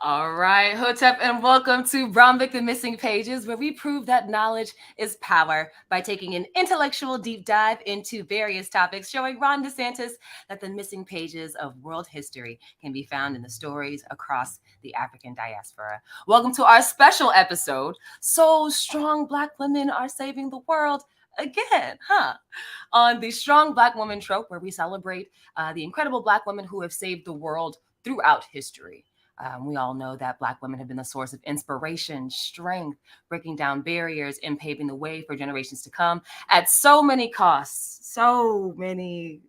All right, Hotep, and welcome to Brhombic the Missing Pages, where we prove that knowledge is power by taking an intellectual deep dive into various topics, showing Ron DeSantis that the missing pages of world history can be found in the stories across the African diaspora. Welcome to our special episode, So Strong Black Women Are Saving the World Again, on the Strong Black Woman trope, where we celebrate the incredible Black women who have saved the world throughout history. We all know that Black women have been the source of inspiration, strength, breaking down barriers, and paving the way for generations to come at so many costs, so many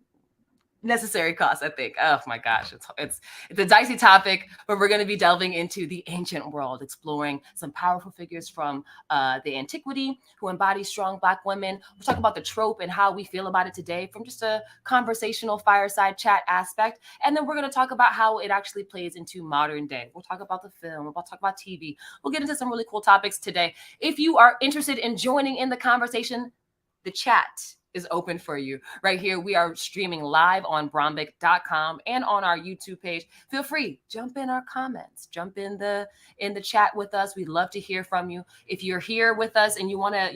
necessary costs, I think. Oh my gosh, it's a dicey topic, but we're going to be delving into the ancient world, exploring some powerful figures from the antiquity who embody strong Black women. We'll talk about the trope and how we feel about it today from just a conversational fireside chat aspect, and then we're going to talk about how it actually plays into modern day. We'll talk about the film, we'll talk about TV. We'll get into some really cool topics today. If you are interested in joining in the conversation, the chat is open for you right here. We are streaming live on Brhombic.com and on our YouTube page. Feel free, jump in our comments, jump in the chat with us. We'd love to hear from you. If you're here with us and you wanna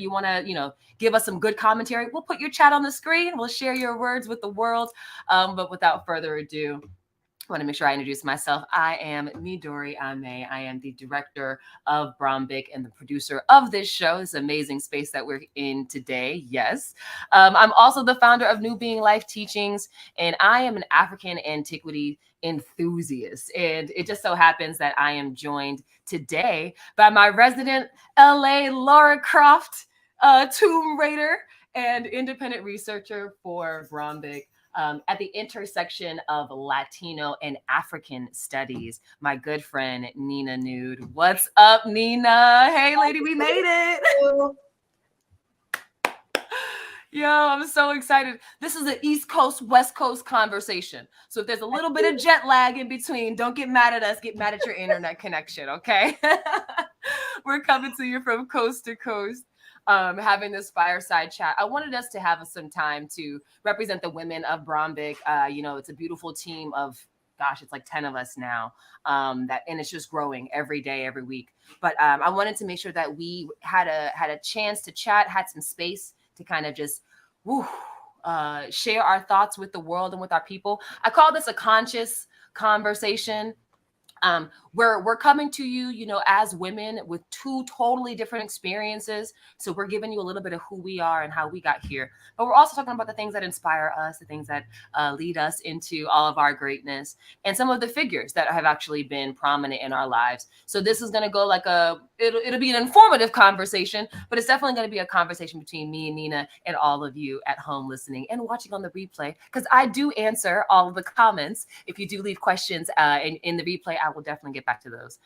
give us some good commentary, we'll put your chat on the screen. We'll share your words with the world. But without further ado, I want to make sure I introduce myself. I am Midori Amae. I am the director of Brhombic and the producer of this show, this amazing space that we're in today. Yes. I'm also the founder of New Being Life Teachings, and I am an African antiquity enthusiast. And it just so happens that I am joined today by my resident LA Laura Croft, Tomb Raider and independent researcher for Brhombic. At the intersection of Latino and African studies, my good friend, Nine Gnewd. What's up, Nina? Hey, lady, we made it. Yo, I'm so excited. This is an East Coast, West Coast conversation. So if there's a little bit of jet lag in between, don't get mad at us. Get mad at your internet connection, okay? We're coming to you from coast to coast. Having this fireside chat. I wanted us to have some time to represent the women of Brhombic. It's a beautiful team of, gosh, it's like 10 of us now. And it's just growing every day, every week. But I wanted to make sure that we had a chance to chat, had some space to kind of just share our thoughts with the world and with our people. I call this a conscious conversation. We're coming to you, as women with two totally different experiences. So we're giving you a little bit of who we are and how we got here. But we're also talking about the things that inspire us, the things that lead us into all of our greatness, and some of the figures that have actually been prominent in our lives. So this is going to go like it'll be an informative conversation, but it's definitely going to be a conversation between me and Nina and all of you at home listening and watching on the replay, because I do answer all of the comments. If you do leave questions in the replay, I will definitely get back to those.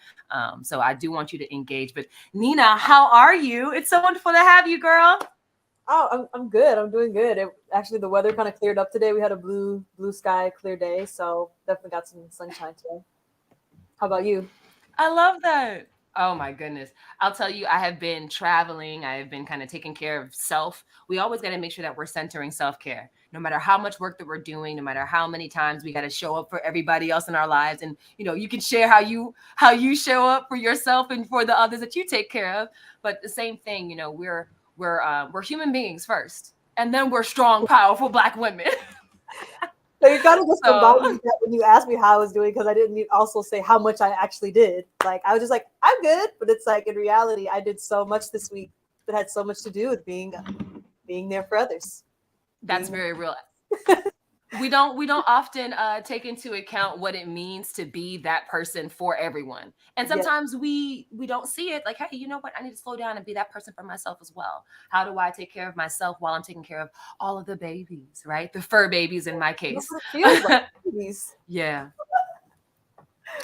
So I do want you to engage. But Nina, how are you? It's so wonderful to have you, girl. Oh, I'm good. I'm doing good. Actually, the weather kind of cleared up today. We had a blue sky, clear day. So definitely got some sunshine today. How about you? I love that. Oh my goodness. I'll tell you, I have been traveling. I have been kind of taking care of self. We always got to make sure that we're centering self-care, no matter how much work that we're doing, no matter how many times we got to show up for everybody else in our lives. And, you can share how you show up for yourself and for the others that you take care of. But the same thing, we're human beings first, and then we're strong, powerful Black women. So you kind of just combined that when you asked me how I was doing, because I didn't also say how much I actually did. Like, I was just like, I'm good. But it's like, in reality, I did so much this week. that had so much to do with being there for others. That's very real. We don't often take into account what it means to be that person for everyone, and sometimes we don't see it. Like, hey, you know what? I need to slow down and be that person for myself as well. How do I take care of myself while I'm taking care of all of the babies, right? The fur babies in my case. Yeah,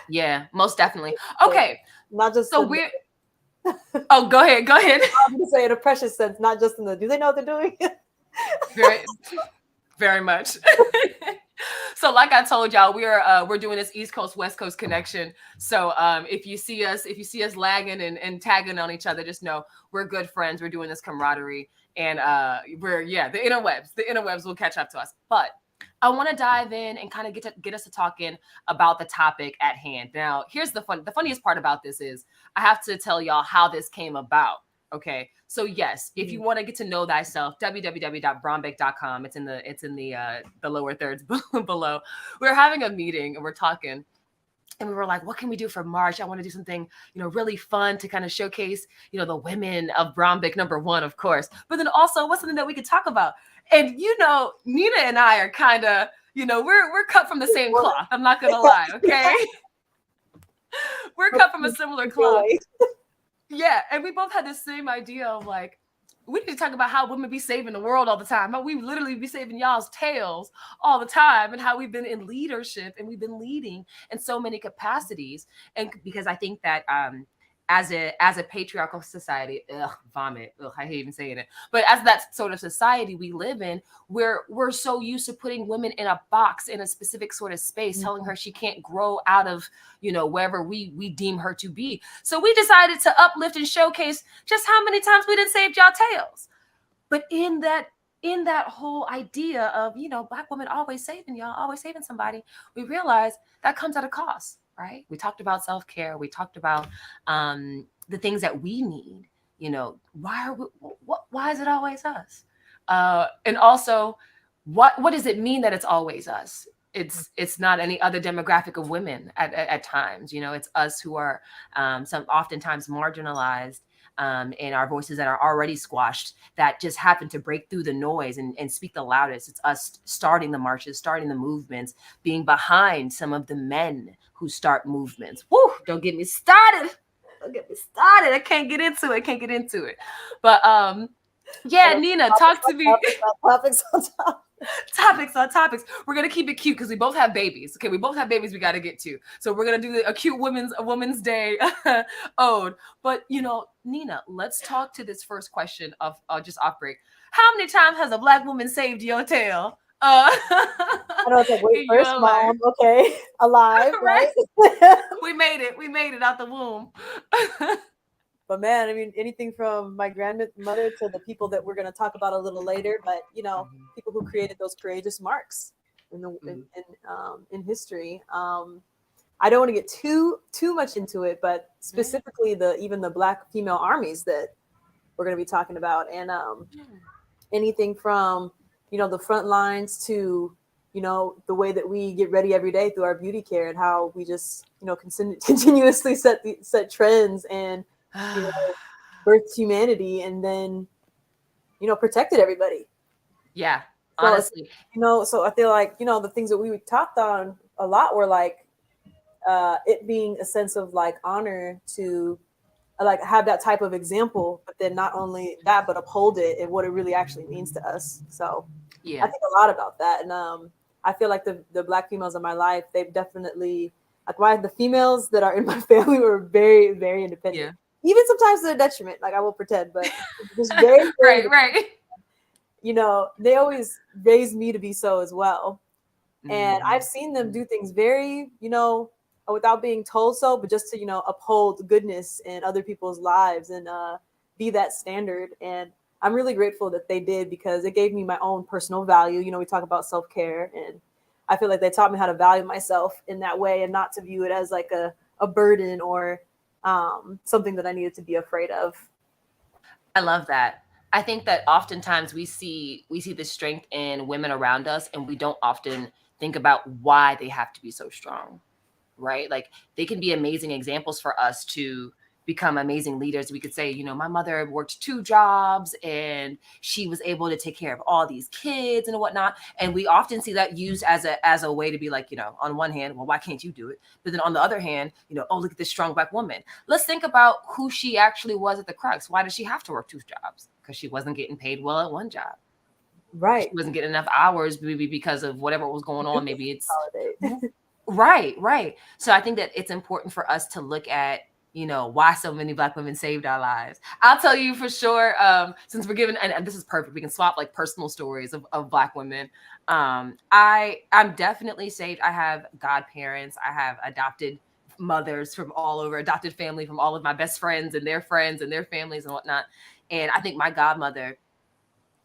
yeah, most definitely. Okay, not just so we're. Oh, go ahead. I'm going to say in a precious sense, not just in the. Do they know what they're doing? Very much. So like I told y'all, we're doing this East Coast West Coast connection. So if you see us lagging and tagging on each other, just know we're good friends. We're doing this camaraderie, and the interwebs will catch up to us. But I want to dive in and kind of get us to talking about the topic at hand. Now, here's the funniest part about this is I have to tell y'all how this came about. Okay, so yes, if you want to get to know thyself, www.brhombic.com. It's in the lower thirds below. We're having a meeting and we're talking, and we were like, what can we do for March? I want to do something, really fun to kind of showcase, the women of Brhombic, number one, of course, but then also what's something that we could talk about. And Nina and I are kind of, we're cut from the same cloth. I'm not gonna lie, okay? We're cut from a similar cloth. Yeah, and we both had the same idea of like, we need to talk about how women be saving the world all the time, how we literally be saving y'all's tails all the time, and how we've been in leadership and we've been leading in so many capacities. And because I think that as a patriarchal society, I hate even saying it, but as that sort of society we live in, we're so used to putting women in a box, in a specific sort of space, telling her she can't grow out of wherever we deem her to be. So we decided to uplift and showcase just how many times we done saved y'all tails. But in that whole idea of Black women always saving y'all, always saving somebody, we realized that comes at a cost. Right? We talked about self-care. We talked about the things that we need. Why is it always us? And also, what does it mean that it's always us? It's not any other demographic of women at times. It's us who are oftentimes marginalized, and our voices that are already squashed that just happen to break through the noise and speak the loudest. It's us starting the marches, starting the movements, being behind some of the men who start movements. Woo! Don't get me started. I can't get into it. But yeah, Nina, talk to me. Topics on topics. We're gonna keep it cute because we both have babies. Okay, we both have babies we got to get to. So we're gonna do a cute women's day ode. But Nina, let's talk to this first question of just off break. How many times has a Black woman saved your tail? I know it's like, wait, first, mom, okay, alive, right? We made it out the womb. But man, I mean, anything from my grandmother to the people that we're going to talk about a little later, but people who created those courageous marks in history. I don't want to get too much into it, but specifically even the Black female armies that we're going to be talking about, and anything from the front lines to the way that we get ready every day through our beauty care, and how we just continuously set trends and birthed humanity, and then protected everybody. Yeah, honestly. So I feel like the things that we talked on a lot were like it being a sense of like honor to like have that type of example, but then not only that, but uphold it and what it really actually means to us. So yeah, I think a lot about that, and I feel like the Black females in my life, they've definitely, like, the females that are in my family were very, very independent. Yeah. Even sometimes to their detriment, like I will pretend, but just very, very right. They always raised me to be so as well. And I've seen them do things very, without being told so, but just to, uphold goodness in other people's lives and be that standard. And I'm really grateful that they did, because it gave me my own personal value. We talk about self-care, and I feel like they taught me how to value myself in that way and not to view it as like a burden or something that I needed to be afraid of. I love that. I think that oftentimes we see the strength in women around us, and we don't often think about why they have to be so strong, right? Like, they can be amazing examples for us to become amazing leaders. We could say, my mother worked 2 jobs and she was able to take care of all these kids and whatnot. And we often see that used as a way to be like, on one hand, well, why can't you do it? But then on the other hand, oh, look at this strong Black woman. Let's think about who she actually was at the crux. Why did she have to work 2 jobs? Because she wasn't getting paid well at one job. Right. She wasn't getting enough hours, maybe because of whatever was going on. Maybe it's Consolidate. right. So I think that it's important for us to look at, why so many Black women saved our lives. I'll tell you for sure, since we're given, and this is perfect, we can swap like personal stories of Black women. I'm definitely saved. I have godparents. I have adopted mothers from all over, adopted family from all of my best friends and their families and whatnot. And I think my godmother,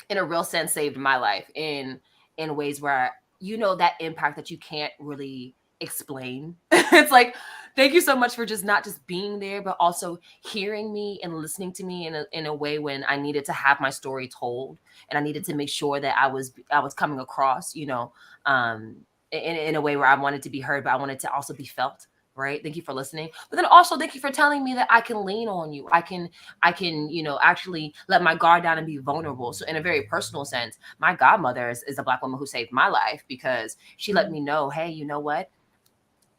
in a real sense, saved my life in ways where that impact that you can't really explain. It's like, thank you so much for just not just being there, but also hearing me and listening to me in a way when I needed to have my story told, and I needed to make sure that I was coming across, in a way where I wanted to be heard, but I wanted to also be felt. Right. Thank you for listening. But then also thank you for telling me that I can lean on you. I can, actually let my guard down and be vulnerable. So in a very personal sense, my godmother is a Black woman who saved my life, because she let me know, hey, you know what?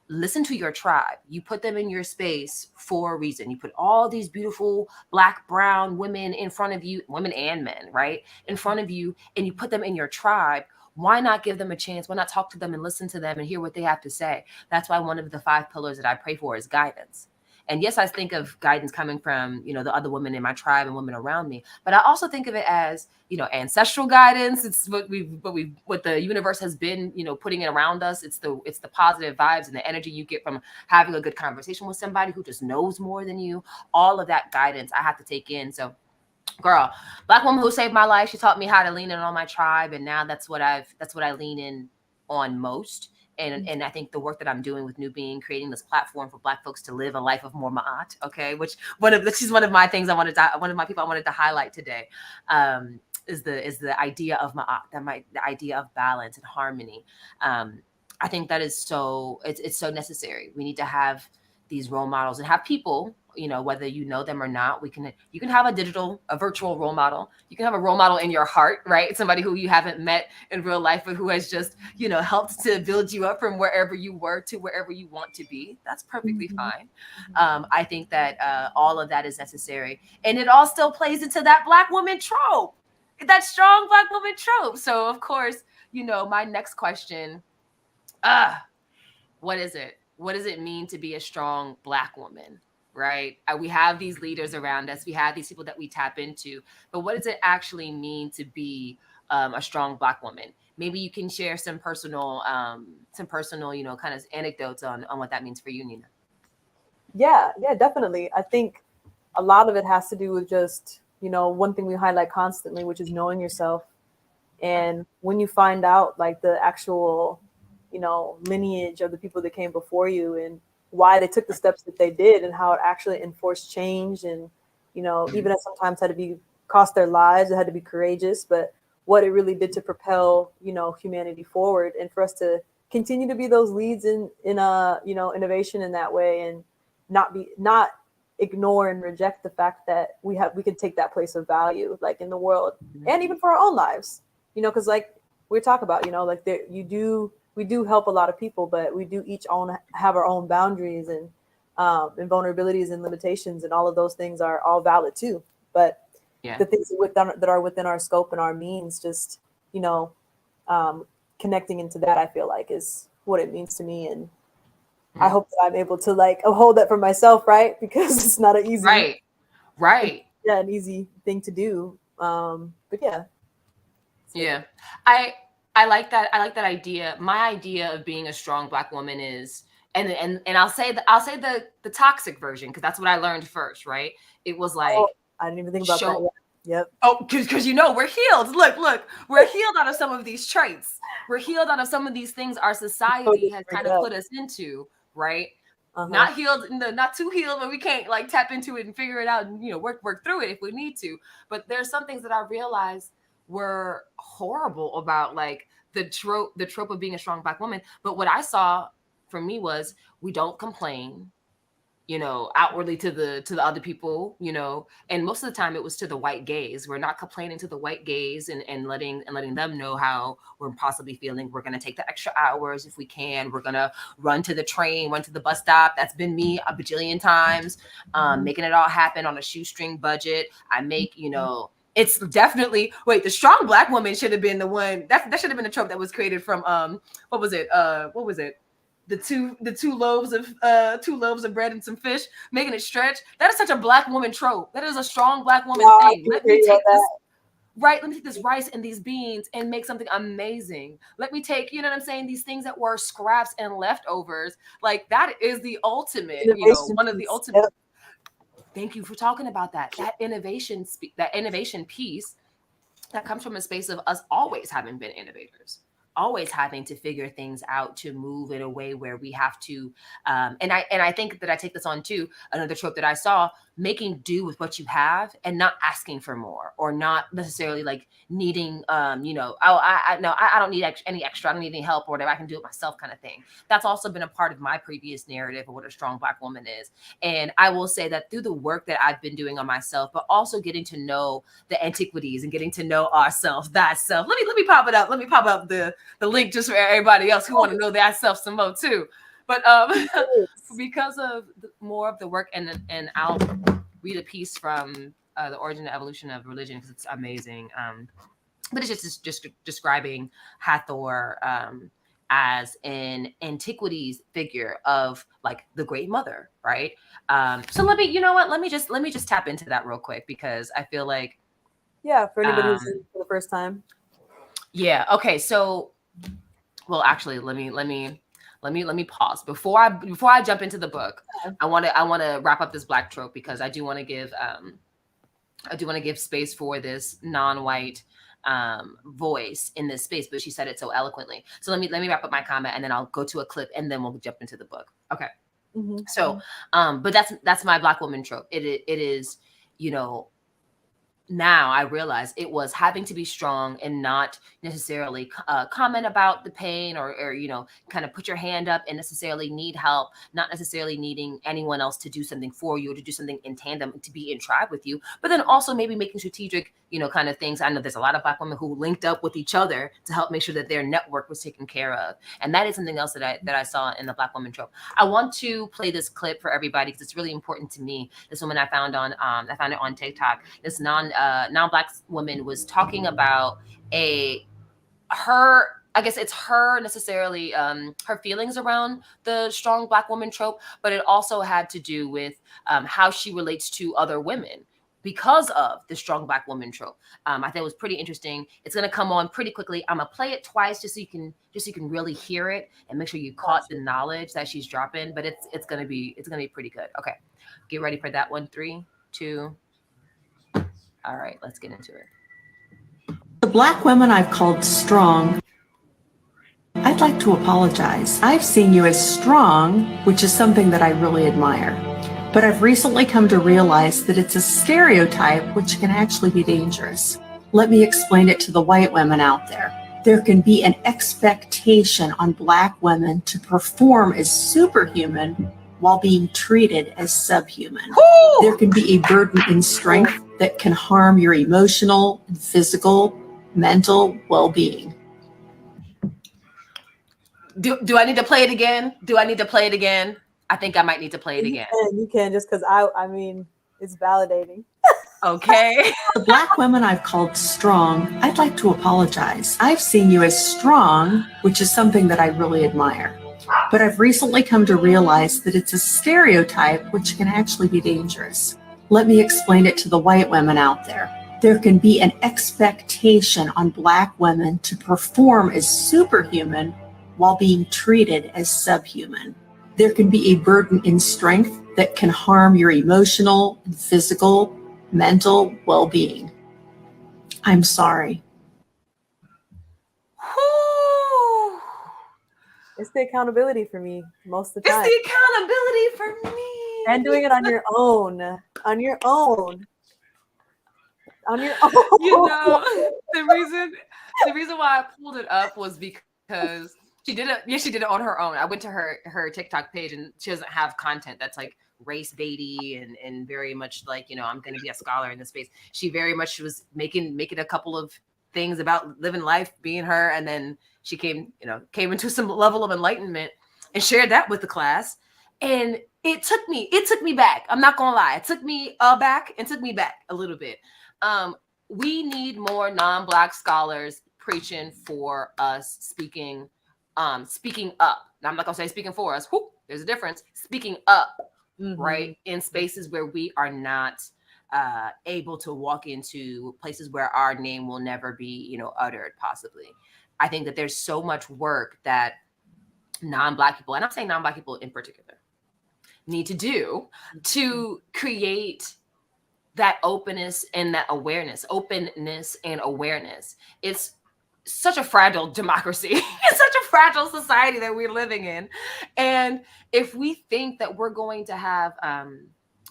Listen to your tribe. You put them in your space for a reason. You put all these beautiful Black, brown women in front of you, women and men, right? In front of you, and you put them in your tribe. Why not give them a chance? Why not talk to them and listen to them and hear what they have to say? That's why one of the 5 pillars that I pray for is guidance. And yes, I think of guidance coming from, the other women in my tribe and women around me. But I also think of it as, ancestral guidance. It's what the universe has been, putting it around us. It's the positive vibes and the energy you get from having a good conversation with somebody who just knows more than you. All of that guidance I have to take in. So, girl, Black woman who saved my life. She taught me how to lean in on my tribe, and now that's what I lean in on most. And I think the work that I'm doing with New Being, creating this platform for Black folks to live a life of more ma'at, okay, which she's one of my things one of my people I wanted to highlight today, is the idea of ma'at, the idea of balance and harmony. I think that is it's so necessary. We need to have these role models and have people, whether you know them or not. You can have a virtual role model. You can have a role model in your heart, right? Somebody who you haven't met in real life, but who has just, helped to build you up from wherever you were to wherever you want to be. That's perfectly fine. I think that all of that is necessary. And it all still plays into that Black woman trope, that strong Black woman trope. So of course, my next question, what is it? What does it mean to be a strong Black woman? Right? We have these leaders around us. We have these people that we tap into. But what does it actually mean to be a strong Black woman? Maybe you can share some personal, kind of anecdotes on what that means for you, Nina. Yeah, definitely. I think a lot of it has to do with just, one thing we highlight constantly, which is knowing yourself. And when you find out like the actual, lineage of the people that came before you and why they took the steps that they did and how it actually enforced change, and, even as sometimes had to be cost their lives, it had to be courageous, but what it really did to propel, humanity forward, and for us to continue to be those leads in innovation in that way, and not ignore and reject the fact that we could take that place of value, like in the world, and even for our own lives, because like we talk about, like we do help a lot of people, but we do each have our own boundaries and vulnerabilities and limitations, and all of those things are all valid too. But the things that are within our scope and our means, just connecting into that, I feel like is what it means to me, and I hope that I'm able to like hold that for myself, right? Because it's not an easy, right, an easy thing to do. But yeah, yeah, I like that. I like that idea. My idea of being a strong Black woman is, and I'll say the toxic version, because that's what I learned first, right? It was like, I didn't even think about that yet. Yep. Oh, because we're healed. Look, we're healed out of some of these traits. We're healed out of some of these things our society has kind of put us into, right? Not healed, not too healed, but we can't like tap into it and figure it out and work through it if we need to. But there's some things that I realized were horrible about like the trope of being a strong Black woman. But what I saw for me was, we don't complain. outwardly to the other people, and most of the time it was to the white gaze. We're not complaining to the white gaze and letting them know how we're possibly feeling. We're going to take the extra hours if we can. We're going to run to the train, run to the bus stop. That's been me a bajillion times, making it all happen on a shoestring budget. I make, it's definitely, wait, the strong Black woman should have been the one that should have been the trope that was created from what was it the two loaves of bread and some fish, making it stretch. That is such a Black woman trope. That is a strong Black woman thing. Let me take this rice and these beans and make something amazing. Let me take, you know what I'm saying, these things that were scraps and leftovers. Like, that is the ultimate, one of the ultimate. Yep. Thank you for talking about that. That innovation piece that comes from a space of us always having been innovators, always having to figure things out, to move in a way where we have to, and I think that I take this on too. Another trope that I saw, making do with what you have and not asking for more, or not necessarily like needing, I don't need any extra. I don't need any help or whatever. I can do it myself, kind of thing. That's also been a part of my previous narrative of what a strong Black woman is. And I will say that through the work that I've been doing on myself, but also getting to know the antiquities and getting to know ourselves, that self. Let me pop it up. Let me pop up the link just for everybody else who want to know that self some more too. But because of more of the work, and I'll read a piece from The Origin and Evolution of Religion, because it's amazing. But it's just describing Hathor as an antiquities figure of like the Great Mother, right? So let me just tap into that real quick, because I feel like, for anybody who's in for the first time. Yeah. Okay. So, well, actually, let me pause before I jump into the book. I want to wrap up this Black trope, because I do want to give space for this non-white voice in this space, but she said it so eloquently. So let me wrap up my comment, and then I'll go to a clip, and then we'll jump into the book. Okay. Mm-hmm. So, but that's my Black woman trope. It is, now I realize it was having to be strong and not necessarily comment about the pain, or kind of put your hand up and necessarily need help, not necessarily needing anyone else to do something for you or to do something in tandem, to be in tribe with you, but then also maybe making strategic, kind of things. I know there's a lot of Black women who linked up with each other to help make sure that their network was taken care of. And that is something else that I saw in the Black woman trope. I want to play this clip for everybody, because it's really important to me. This woman I found it on TikTok. This non-Black woman was talking about I guess it's her necessarily, her feelings around the strong Black woman trope, but it also had to do with how she relates to other women because of the strong Black woman trope. I think it was pretty interesting. It's going to come on pretty quickly. I'm gonna play it twice just so you can really hear it and make sure you caught the knowledge that she's dropping. But it's gonna be pretty good. Okay, get ready for that one. 3, 2. All right, let's get into it. The Black women I've called strong, I'd like to apologize. I've seen you as strong, which is something that I really admire. But I've recently come to realize that it's a stereotype which can actually be dangerous. Let me explain it to the white women out there. There can be an expectation on Black women to perform as superhuman while being treated as subhuman. Woo! There can be a burden in strength that can harm your emotional, physical, mental well-being. Do I need to play it again? I think I might need to play it again. You can, just because I mean, it's validating. Okay. The Black women I've called strong, I'd like to apologize. I've seen you as strong, which is something that I really admire. But I've recently come to realize that it's a stereotype which can actually be dangerous. Let me explain it to the white women out there. There can be an expectation on Black women to perform as superhuman while being treated as subhuman. There can be a burden in strength that can harm your emotional, physical, mental well-being. I'm sorry. It's the accountability for me most of the time. It's the accountability for me. And doing it on your own. On your own. The reason why I pulled it up was because she did it on her own. I went to her TikTok page, and she doesn't have content that's like race baity and very much like, I'm going to be a scholar in this space. She very much was making a couple of things about living life, being her. And then she came into some level of enlightenment and shared that with the class. And it took me back. I'm not going to lie. It took me back and took me back a little bit. We need more non-Black scholars preaching for us, speaking up. Now, I'm not gonna say speaking for us. Whoop, there's a difference. Speaking up, right, in spaces where we are not able to walk into, places where our name will never be, uttered. Possibly, I think that there's so much work that non-Black people, and I'm saying non-Black people in particular, need to do to create that openness and that awareness. It's such a fragile democracy. It's such a fragile society that we're living in. And if we think that we're going to have,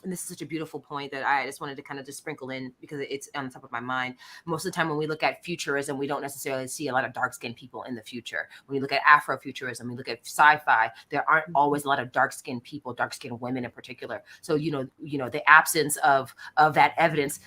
and this is such a beautiful point that I just wanted to kind of just sprinkle in because it's on the top of my mind. Most of the time when we look at futurism, we don't necessarily see a lot of dark-skinned people in the future. When we look at Afrofuturism, we look at sci-fi, there aren't always a lot of dark-skinned people, dark-skinned women in particular. So, the absence of that evidence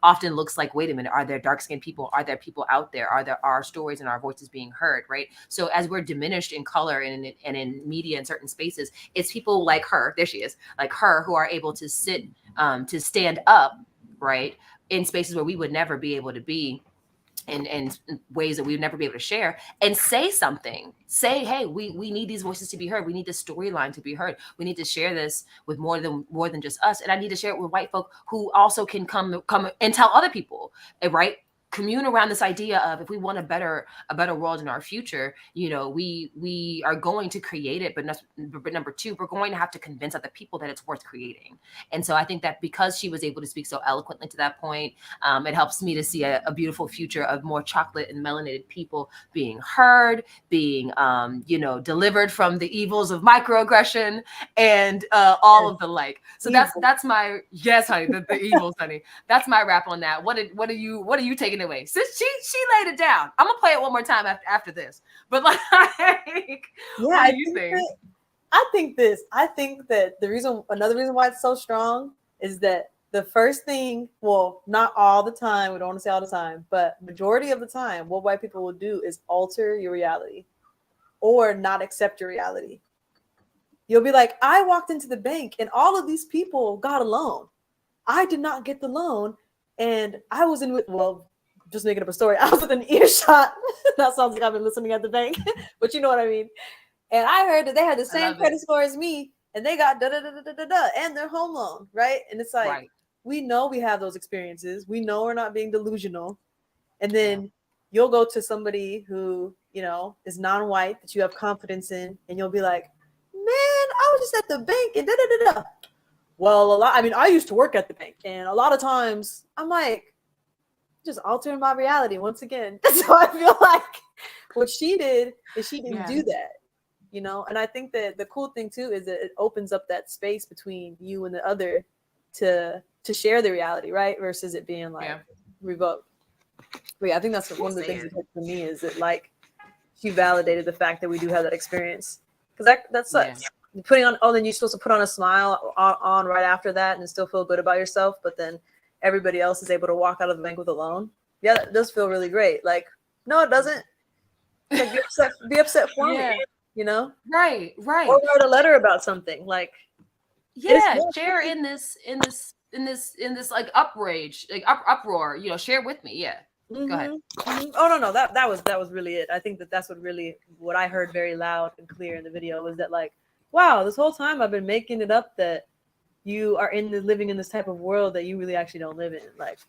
often looks like, wait a minute, are there dark-skinned people? Are there people out there? Are there our stories and our voices being heard, right? So as we're diminished in color and in media in certain spaces, it's people like her, there she is, like her, who are able to sit, to stand up, right, in spaces where we would never be able to be, and ways that we would never be able to share, and say something. Say, hey, we need these voices to be heard. We need this storyline to be heard. We need to share this with more than just us. And I need to share it with white folk who also can come and tell other people, right? Commune around this idea of, if we want a better world in our future, we are going to create it, but number two, we're going to have to convince other people that it's worth creating. And so I think that because she was able to speak so eloquently to that point, it helps me to see a beautiful future of more chocolate and melanated people being heard, being delivered from the evils of microaggression and all of the like. So that's my, yes, honey, the evils, honey. That's my wrap on that. What are you taking away? Since she laid it down, I'm gonna play it one more time after this. But like, what do you think? I think that another reason why it's so strong is that the first thing, well, not all the time, we don't want to say all the time, but majority of the time, what white people will do is alter your reality or not accept your reality. You'll be like, I walked into the bank and all of these people got a loan. I did not get the loan, and I was just making up a story. I was within earshot. That sounds like I've been listening at the bank, but you know what I mean. And I heard that they had the same credit score as me, and they got and their home loan, right? And it's like, right. We know we have those experiences. We know we're not being delusional. And then you'll go to somebody who, is non-white that you have confidence in, and you'll be like, man, I was just at the bank and Well, I used to work at the bank, and a lot of times I'm like, just altering my reality once again. So I feel like what she did is she didn't do that, and I think that the cool thing too is that it opens up that space between you and the other to share the reality, right? Versus it being like revoked. But I think that's one of the things that for me is that like she validated the fact that we do have that experience, because that sucks. Yeah. Putting on, then you're supposed to put on a smile on right after that and still feel good about yourself, but then everybody else is able to walk out of the bank with a loan. Yeah, that does feel really great. Like, no, it doesn't. Like, be upset for me, Right. Or write a letter about something. Like, share in this like uprage, like uproar. Share with me. Yeah. Mm-hmm. Go ahead. Mm-hmm. Oh no, that was really it. I think that's what I heard very loud and clear in the video was that, like, wow, this whole time I've been making it up that you are living in this type of world that you really actually don't live in. Like,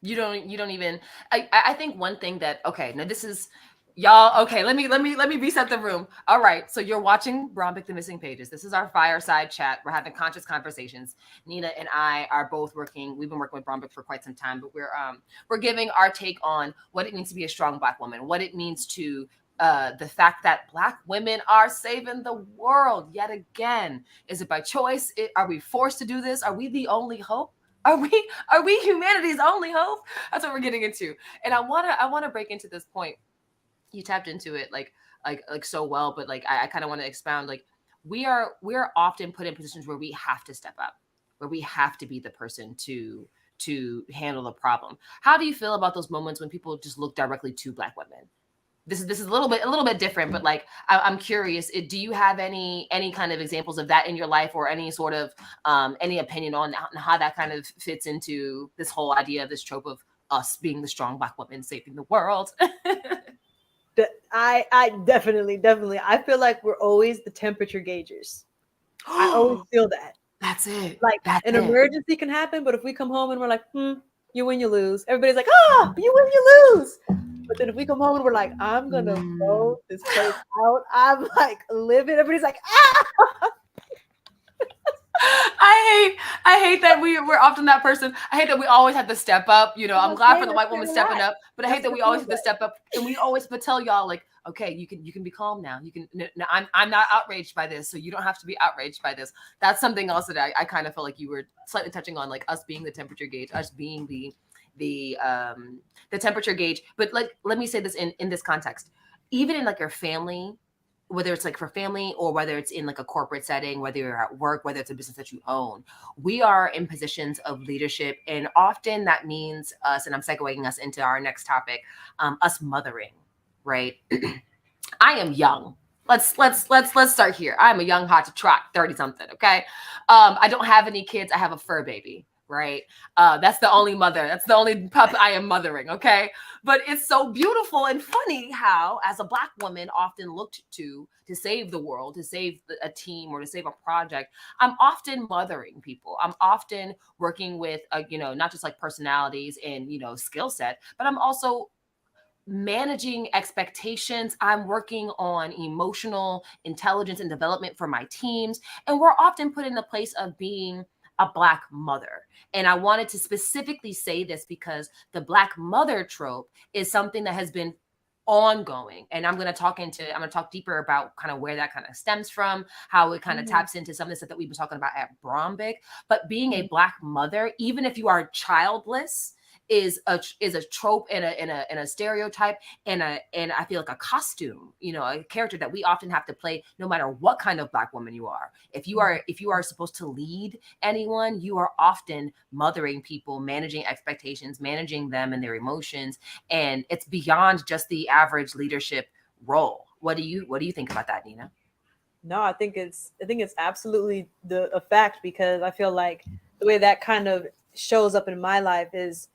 you don't even. I think one thing that, okay, now this is y'all. Okay, let me reset the room. All right, so you're watching Brhombic the Missing Pages. This is our fireside chat. We're having conscious conversations. Nina and I are both working. We've been working with Brhombic for quite some time, but we're giving our take on what it means to be a strong Black woman, what it means to the fact that Black women are saving the world yet again. Is it by choice? Are we forced to do this? Are we the only hope? Are we humanity's only hope? That's what we're getting into. And I wanna break into this point. You tapped into it like so well, but like I kind of want to expound. Like, we're often put in positions where we have to step up, where we have to be the person to handle the problem. How do you feel about those moments when people just look directly to Black women? This is a little bit different, but like I'm curious. Do you have any kind of examples of that in your life, or any sort of any opinion on how that kind of fits into this whole idea of this trope of us being the strong Black women saving the world? I definitely I feel like we're always the temperature gaugers. I always feel that. That's it. Like That's an it. emergency can happen, but if we come home and we're like, you win, you lose. Everybody's like, you win, you lose. But then if we come home and we're like, I'm gonna blow this place out, I'm like livid. Everybody's like, I hate that we're often that person. I hate that we always have to step up. You know, I'm glad for the white woman stepping up, but I hate that we always have to step up, and we always have to tell y'all like, okay, you can be calm now. You can. No, I'm not outraged by this, so you don't have to be outraged by this. That's something else that I kind of feel like you were slightly touching on, like us being the temperature gauge, us being the temperature gauge. But like, let me say this in this context, even in like your family, whether it's like for family or whether it's in like a corporate setting, whether you're at work, whether it's a business that you own, we are in positions of leadership. And often that means us, and I'm segueing us into our next topic, us mothering, right? I am young. Let's start here. I'm a young hot to trot, 30 something. Okay. I don't have any kids. I have a fur baby. Right. That's the only mother. That's the only pup I am mothering. Okay. But it's so beautiful and funny how, as a Black woman, often looked to save the world, to save a team, or to save a project, I'm often mothering people. I'm often working with, not just like personalities and, skill set, but I'm also managing expectations. I'm working on emotional intelligence and development for my teams. And we're often put in the place of being a Black mother. And I wanted to specifically say this because the Black mother trope is something that has been ongoing. And I'm going to talk deeper about kind of where that kind of stems from, how it kind of taps into some of the stuff that we were talking about at Brhombic. But being a Black mother, even if you are childless, is a trope and a stereotype and I feel like a costume, a character that we often have to play no matter what kind of Black woman you are. If you are supposed to lead anyone, you are often mothering people, managing expectations, managing them and their emotions, and it's beyond just the average leadership role. What do you think about that, Nina? No, I think it's absolutely a fact, because I feel like the way that kind of shows up in my life is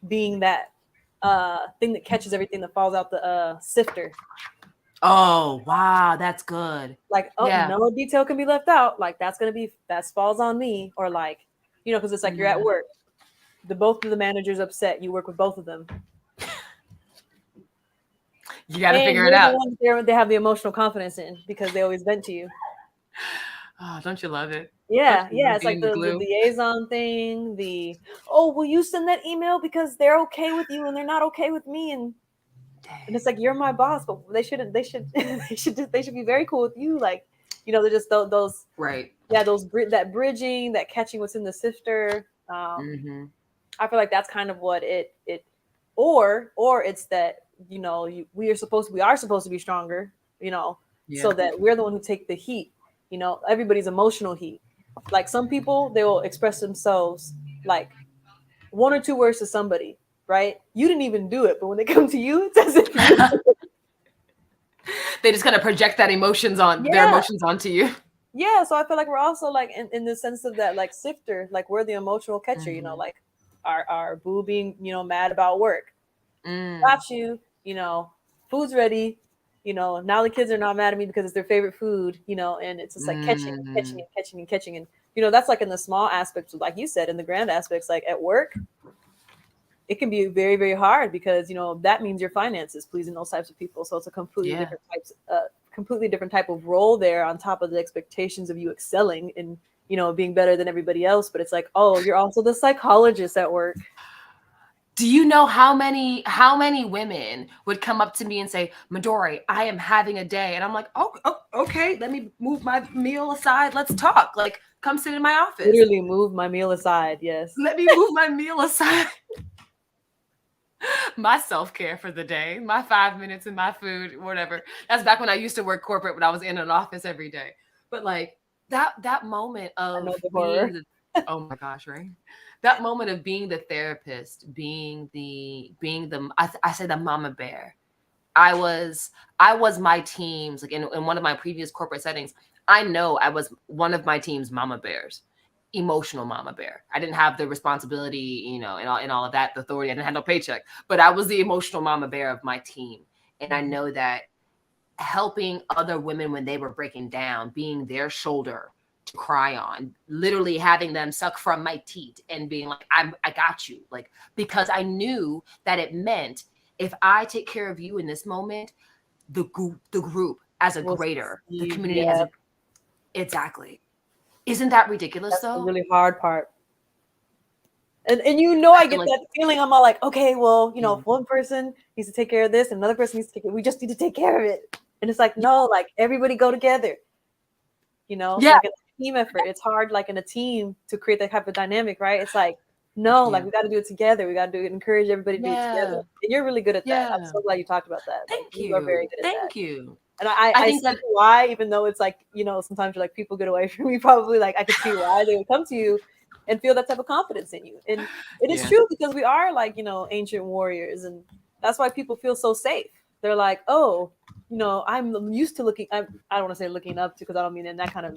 being that thing that catches everything that falls out the sifter. Oh, wow, that's good. Like, no detail can be left out. Like, that falls on me. Or like, because it's like you're at work, both of the managers upset. You work with both of them. You got to figure it out. They have the emotional confidence in, because they always vent to you. Oh, don't you love it? Yeah. It's like the liaison thing. Will you send that email because they're okay with you and they're not okay with me, and it's like, you're my boss, but they should be very cool with you. Like, they're just those right. Yeah, that bridging, that catching what's in the sifter. I feel like that's kind of what it or it's that we are supposed to be stronger, so that we're the one who take the heat. Everybody's emotional heat. Like, some people, they will express themselves like one or two words to somebody, right? You didn't even do it, but when they come to you, it's as if they just kind of project that their emotions onto you. Yeah, so I feel like we're also like in the sense of that, like, sifter, like we're the emotional catcher, like our boo being, mad about work. Got you, food's ready. Now the kids are not mad at me because it's their favorite food, and it's just like catching. And, that's like in the small aspects, like you said, in the grand aspects, like at work, it can be very, very hard because, that means your finances pleasing those types of people. So it's a completely different type of role there, on top of the expectations of you excelling and, being better than everybody else. But it's like, oh, you're also the psychologist at work. Do you know how many women would come up to me and say, Midori, I am having a day. And I'm like, oh, okay, let me move my meal aside. Let's talk. Like, come sit in my office. Literally move my meal aside. Yes. Let me move my meal aside. My self-care for the day, my 5 minutes and my food, whatever. That's back when I used to work corporate, when I was in an office every day. But like that moment I know of the being horror. oh my gosh, right? That moment of being the therapist, I say the mama bear. I was my team's, like in one of my previous corporate settings, I know I was one of my team's mama bears, emotional mama bear. I didn't have the responsibility, and all of that, the authority. I didn't have no paycheck, but I was the emotional mama bear of my team. And I know that helping other women when they were breaking down, being their shoulder to cry on, literally having them suck from my teat and being like, I got you. Like, because I knew that it meant if I take care of you in this moment, the group as a We'll greater, the succeed. community as Yeah, a, exactly. Isn't that ridiculous that's the though? really hard part. And I I feel get like, that feeling. I'm all like, okay, well, mm, if one person needs to take care of this, and another person needs to take it. We just need to take care of it. And it's like, no, like everybody go together. yeah, Like it's a team effort. It's hard, like in a team, to create that type of dynamic, right? It's like, no, like yeah, we got to do it together. We got to do it, encourage everybody to do it together. yeah, And you're really good at that. I'm yeah. so glad you talked about that. Like Thank you are very you. good at that. Thank you. And I I think see that, why, even though it's like, sometimes you're like, people get away from you, probably, like I could see why they would come to you and feel that type of confidence in you. And it is yeah, true, because we are like, ancient warriors, and that's why people feel so safe. They're like, oh, I'm used to looking, I don't want to say looking up to, because I don't mean in that kind of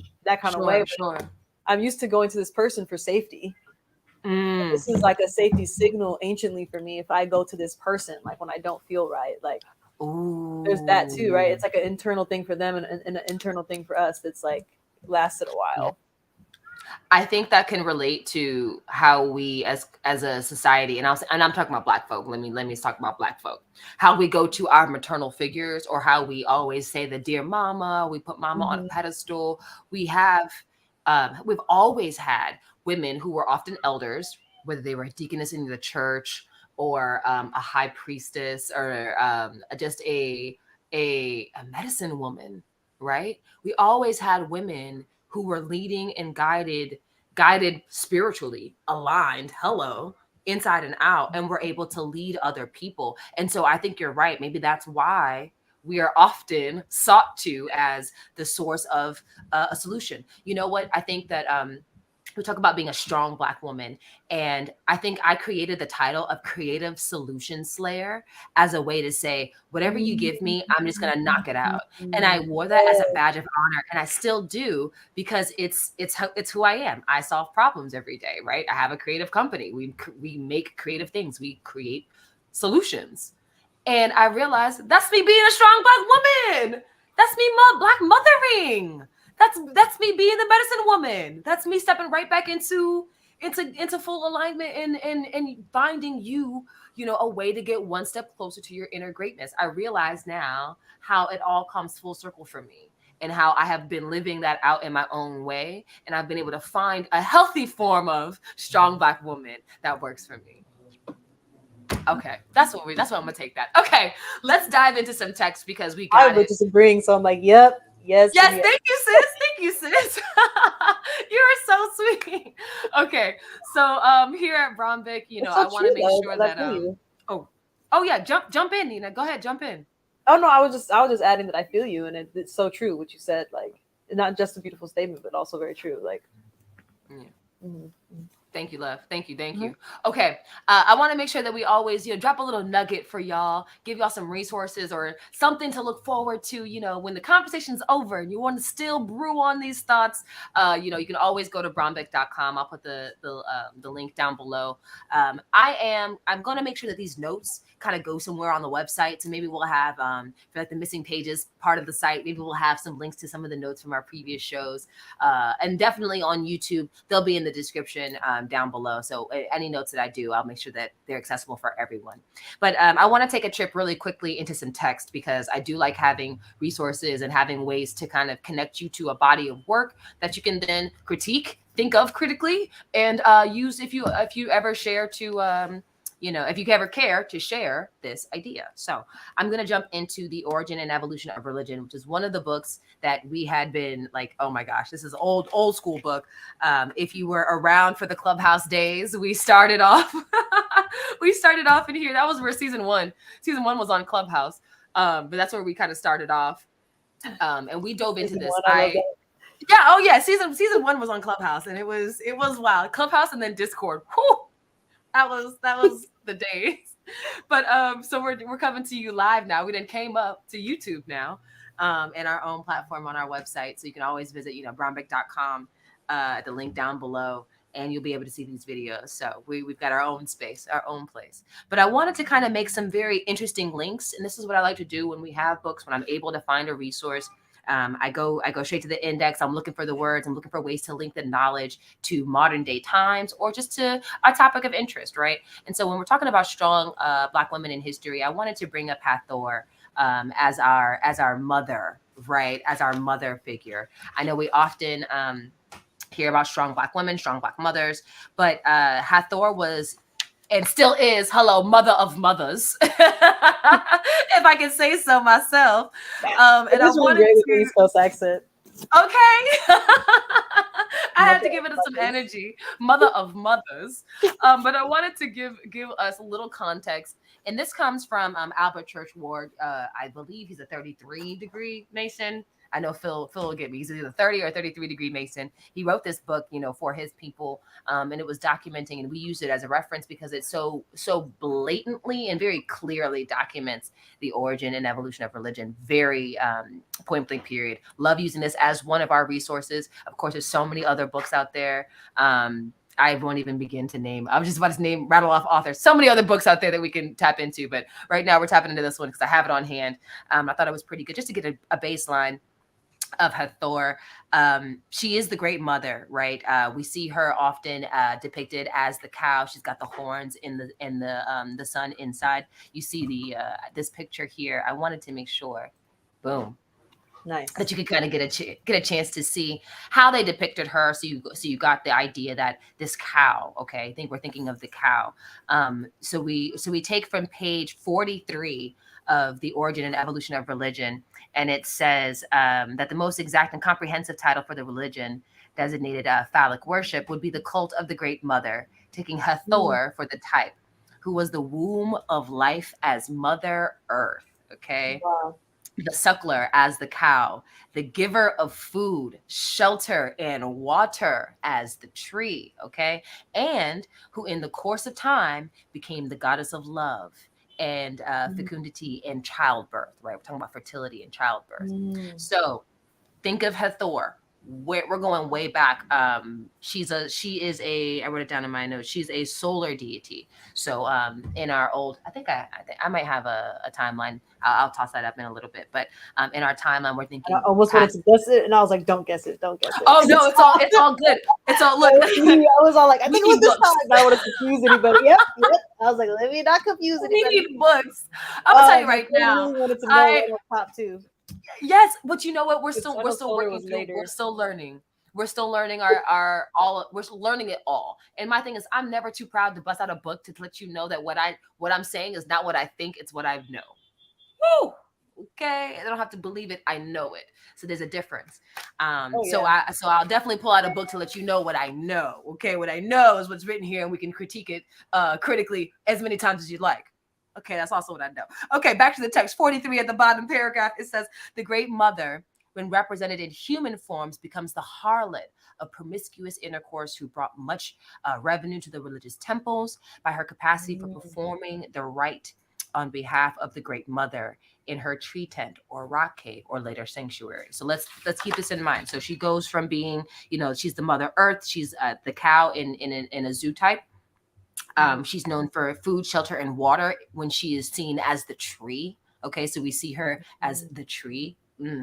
way, sure, but sure. I'm used to going to this person for safety. Mm. This is like a safety signal anciently for me. If I go to this person, like when I don't feel right, like there's that too, right? Ooh. It's like an internal thing for them, and an internal thing for us that's like lasted a Yeah. while. I think that can relate to how we as a society, and I'm talking about Black folk. Let me talk about Black folk. How we go to our maternal figures, or how we always say the dear mama. We put mama on a Mm-hmm. pedestal. We've always had women who were often elders, whether they were a deaconess in the church, or a high priestess, or just a medicine woman, right? We always had women who were leading and guided spiritually, aligned, hello, inside and out, and were able to lead other people. And so I think you're right. Maybe that's why we are often sought to as the source of a solution. You know what? I think that we talk about being a strong Black woman, and I think I created the title of Creative Solution Slayer as a way to say, whatever you give me, I'm just gonna knock it out. And I wore that as a badge of honor, and I still do, because it's who I am. I solve problems every day, right? I have a creative company. We make creative things. We create solutions. And I realized that's me being a strong Black woman. That's me Black mothering. That's me being the medicine woman. That's me stepping right back into full alignment, and finding a way to get one step closer to your inner greatness. I realize now how it all comes full circle for me, and how I have been living that out in my own way, and I've been able to find a healthy form of strong Black woman that works for me. Okay, that's what I'm gonna take that. Okay, let's dive into some text, because we I got was it. disagreeing, so I'm like, yep, yes, Yes, and yes. thank you, sis. Thank you, sis. You are so sweet. Okay, so here at Brhombic, It's I so want true to make though. sure That I that feel you. oh yeah, jump in, Nina. Go ahead, jump in. Oh no, I was just adding that I feel you, and it's so true what you said. Like, not just a beautiful statement, but also very true. Like, Yeah. mhm. Thank you, love. Thank you. Thank Mhm. you. Okay. I want to make sure that we always, drop a little nugget for y'all, give y'all some resources or something to look forward to, when the conversation's over and you want to still brew on these thoughts. You can always go to brhombic.com. I'll put the link down below. I'm going to make sure that these notes kind of go somewhere on the website. So maybe we'll have, for like the missing pages part of the site, maybe we'll have some links to some of the notes from our previous shows. And definitely on YouTube, they'll be in the description down below. So any notes that I do, I'll make sure that they're accessible for everyone. But I want to take a trip really quickly into some text, because I do like having resources and having ways to kind of connect you to a body of work that you can then think of critically, and use if you ever share to if you ever care to share this idea. So I'm going to jump into The Origin and Evolution of Religion, which is one of the books that we had been like, oh my gosh, this is old school book. If you were around for the Clubhouse days, we started off in here. That was where season one was on Clubhouse. But that's where we kind of started off. And we dove into Season this. one, I love that. Yeah. Oh yeah. Season 1 was on Clubhouse, and it was wild. Clubhouse and then Discord. Whew, that was the days. But so we're coming to you live now. We then came up to YouTube now, and our own platform on our website. So you can always visit, Brhombic.com, the link down below, and you'll be able to see these videos. So we've got our own space, our own place. But I wanted to kind of make some very interesting links, and this is what I like to do when we have books, when I'm able to find a resource. I go straight to the index. I'm looking for the words. I'm looking for ways to link the knowledge to modern day times or just to a topic of interest, right? And so when we're talking about strong Black women in history, I wanted to bring up Hathor as our mother, right? As our mother figure. I know we often hear about strong Black women, strong Black mothers, but Hathor was and still is, mother of mothers, if I can say so myself. And I wanted great with to East Coast accent. Okay. I had to give it some energy. Mother of mothers. But I wanted to give us a little context. And this comes from Albert Church Ward. I believe he's a 33-degree Mason. I know Phil will get me. He's either 30 or 33-degree Mason. He wrote this book, for his people. And it was documenting, and we use it as a reference because it so blatantly and very clearly documents the origin and evolution of religion. Very point blank period. Love using this as one of our resources. Of course, there's so many other books out there. I won't even begin to name. I was just about to rattle off authors. So many other books out there that we can tap into. But right now we're tapping into this one because I have it on hand. I thought it was pretty good just to get a baseline of Hathor. She is the great mother, right? We see her often depicted as the cow. She's got the horns in the sun inside. You see this picture here. I wanted to make sure, boom, Nice, that you could kind of get a chance to see how they depicted her. So you got the idea that this cow. Okay, I think we're thinking of the cow. So we take from page 43 of The Origin and Evolution of Religion. And it says that the most exact and comprehensive title for the religion designated phallic worship would be the cult of the Great Mother, taking Hathor for the type, who was the womb of life as Mother Earth, okay? wow. The suckler as the cow, the giver of food, shelter, and water as the tree, okay? And who in the course of time became the goddess of love and fecundity and childbirth, right? We're talking about fertility and childbirth. So think of Hathor. We're going way back. She is a, I wrote it down in my notes. She's a solar deity. So in our old, I think I might have a timeline. I'll toss that up in a little bit. But in our timeline, we're thinking. I almost wanted to guess it, and I was like, "Don't guess it, don't guess it." Oh no, it's all good. It's all look. I was all like, "I think it was this time." I don't want to confuse anybody. Yep. I was like, "Let me not confuse We anybody." need books. I'm gonna tell you right I now. really wanted to know what top two. Yes, but you know what? We're still Solar working was through. later. We're still learning. We're still learning we're still learning it all. And my thing is, I'm never too proud to bust out a book to let you know that what I'm saying is not what I think, it's what I know. Woo! Okay. I don't have to believe it. I know it. So there's a difference. So I'll definitely pull out a book to let you know what I know. Okay. What I know is what's written here, and we can critique it critically as many times as you'd like. Okay, that's also what I know. Okay, back to the text. 43 at the bottom paragraph, it says, the Great Mother, when represented in human forms, becomes the harlot of promiscuous intercourse who brought much revenue to the religious temples by her capacity for performing the rite on behalf of the Great Mother in her tree tent or rock cave or later sanctuary. So let's keep this in mind. So she goes from being, she's the Mother Earth. She's the cow in a zoo type. She's known for food, shelter, and water when she is seen as the tree. Okay, so we see her as the tree.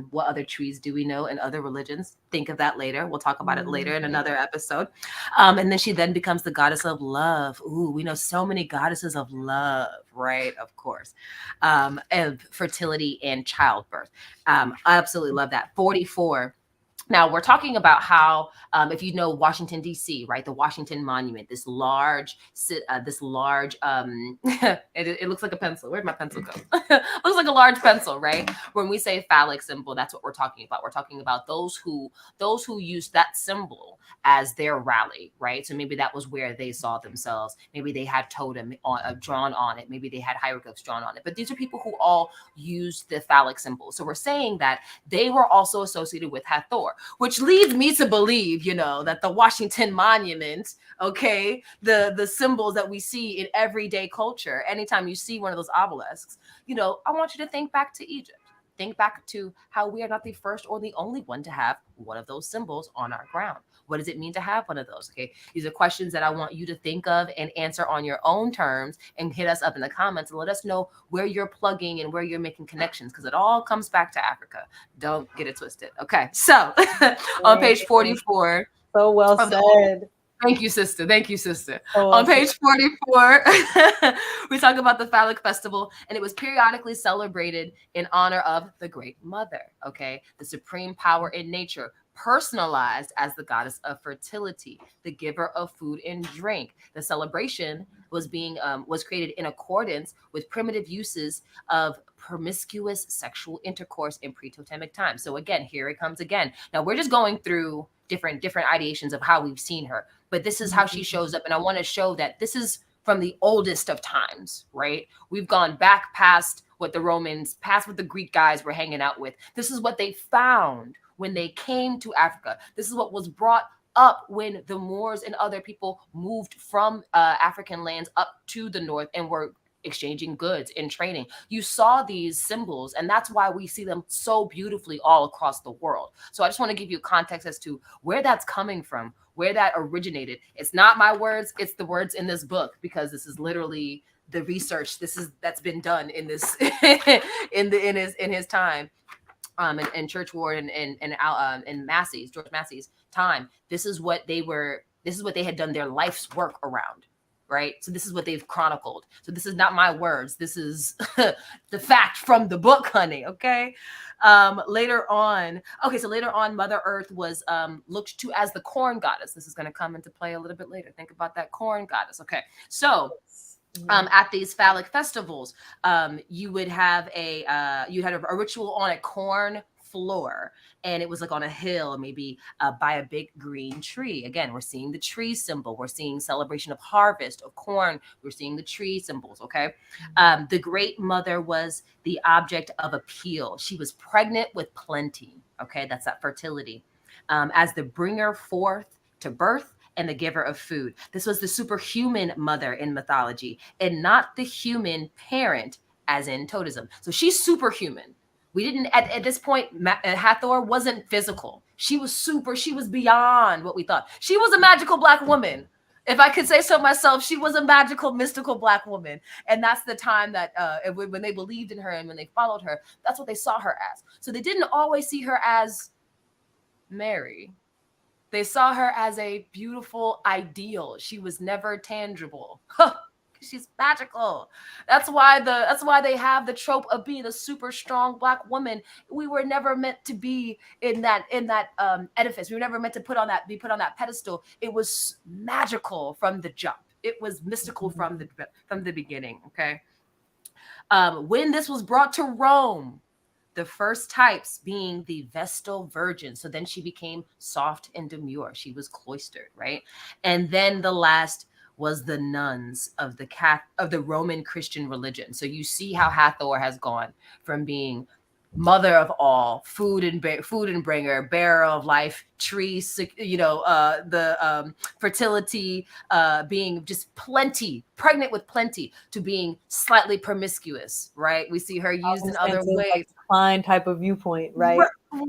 What other trees do we know in other religions? Think of that later. We'll talk about it later in another episode. And then she then becomes the goddess of love. Ooh, we know so many goddesses of love, right? Of course. And fertility and childbirth. I absolutely love that. 44. Now we're talking about how, if you know Washington D.C., right, the Washington Monument, this large, it looks like a pencil. Where'd my pencil go? Looks like a large pencil, right? When we say phallic symbol, that's what we're talking about. We're talking about those who use that symbol as their rally, right? So maybe that was where they saw themselves. Maybe they had totem drawn on it. Maybe they had hieroglyphs drawn on it. But these are people who all used the phallic symbol. So we're saying that they were also associated with Hathor. which leads me to believe, that the Washington Monument, okay, the symbols that we see in everyday culture, anytime you see one of those obelisks, I want you to think back to Egypt. Think back to how we are not the first or the only one to have one of those symbols on our ground. What does it mean to have one of those? Okay, these are questions that I want you to think of and answer on your own terms, and hit us up in the comments and let us know where you're plugging and where you're making connections, because it all comes back to Africa. Don't get it twisted. Okay, so on page 44. So well said. Thank you, sister. Thank you, sister. Oh, on page 44, we talk about the phallic festival, and it was periodically celebrated in honor of the Great Mother, okay? The supreme power in nature, personalized as the goddess of fertility, the giver of food and drink. The celebration was created in accordance with primitive uses of promiscuous sexual intercourse in pre-totemic times. So again, here it comes again. Now we're just going through different ideations of how we've seen her, but this is how she shows up. And I want to show that this is from the oldest of times, right? We've gone back past what the Romans, past what the Greek guys were hanging out with. This is what they found when they came to Africa. This is what was brought up when the Moors and other people moved from African lands up to the north and were exchanging goods and trading. You saw these symbols, and that's why we see them so beautifully all across the world. So I just want to give you context as to where that's coming from, where that originated. It's not my words, it's the words in this book, because this is literally the research that's been done in this in his time. And Church Ward and Massey's, George Massey's time. This is what they had done their life's work around, right? So this is what they've chronicled. So this is not my words. This is the fact from the book, honey. Okay. Later on, Mother Earth was looked to as the corn goddess. This is going to come into play a little bit later. Think about that corn goddess. Okay. So at these phallic festivals, you would have a ritual on a corn floor, and it was like on a hill, maybe by a big green tree. Again, we're seeing the tree symbol. We're seeing celebration of harvest of corn. We're seeing the tree symbols. Okay. The Great Mother was the object of appeal. She was pregnant with plenty. Okay. That's that fertility. As the bringer forth to birth and the giver of food. This was the superhuman mother in mythology, and not the human parent as in totemism. So she's superhuman. We didn't, at this point, Hathor wasn't physical. She was beyond what we thought. She was a magical Black woman. If I could say so myself, she was a magical, mystical Black woman. And that's the time that when they believed in her and when they followed her, that's what they saw her as. So they didn't always see her as Mary. They saw her as a beautiful ideal. She was never tangible. She's magical. That's why they have the trope of being a super strong Black woman. We were never meant to be in that edifice. We were never meant to be put on that pedestal. It was magical from the jump. It was mystical from the beginning. Okay. When this was brought to Rome, the first types being the Vestal Virgin. So then she became soft and demure. She was cloistered, right? And then the last was the nuns of the Roman Christian religion. So you see how Hathor has gone from being mother of all, food and bringer, bearer of life, trees, the fertility, being just plenty, pregnant with plenty, to being slightly promiscuous, right? We see her used in other ways. Like Klein type of viewpoint, right?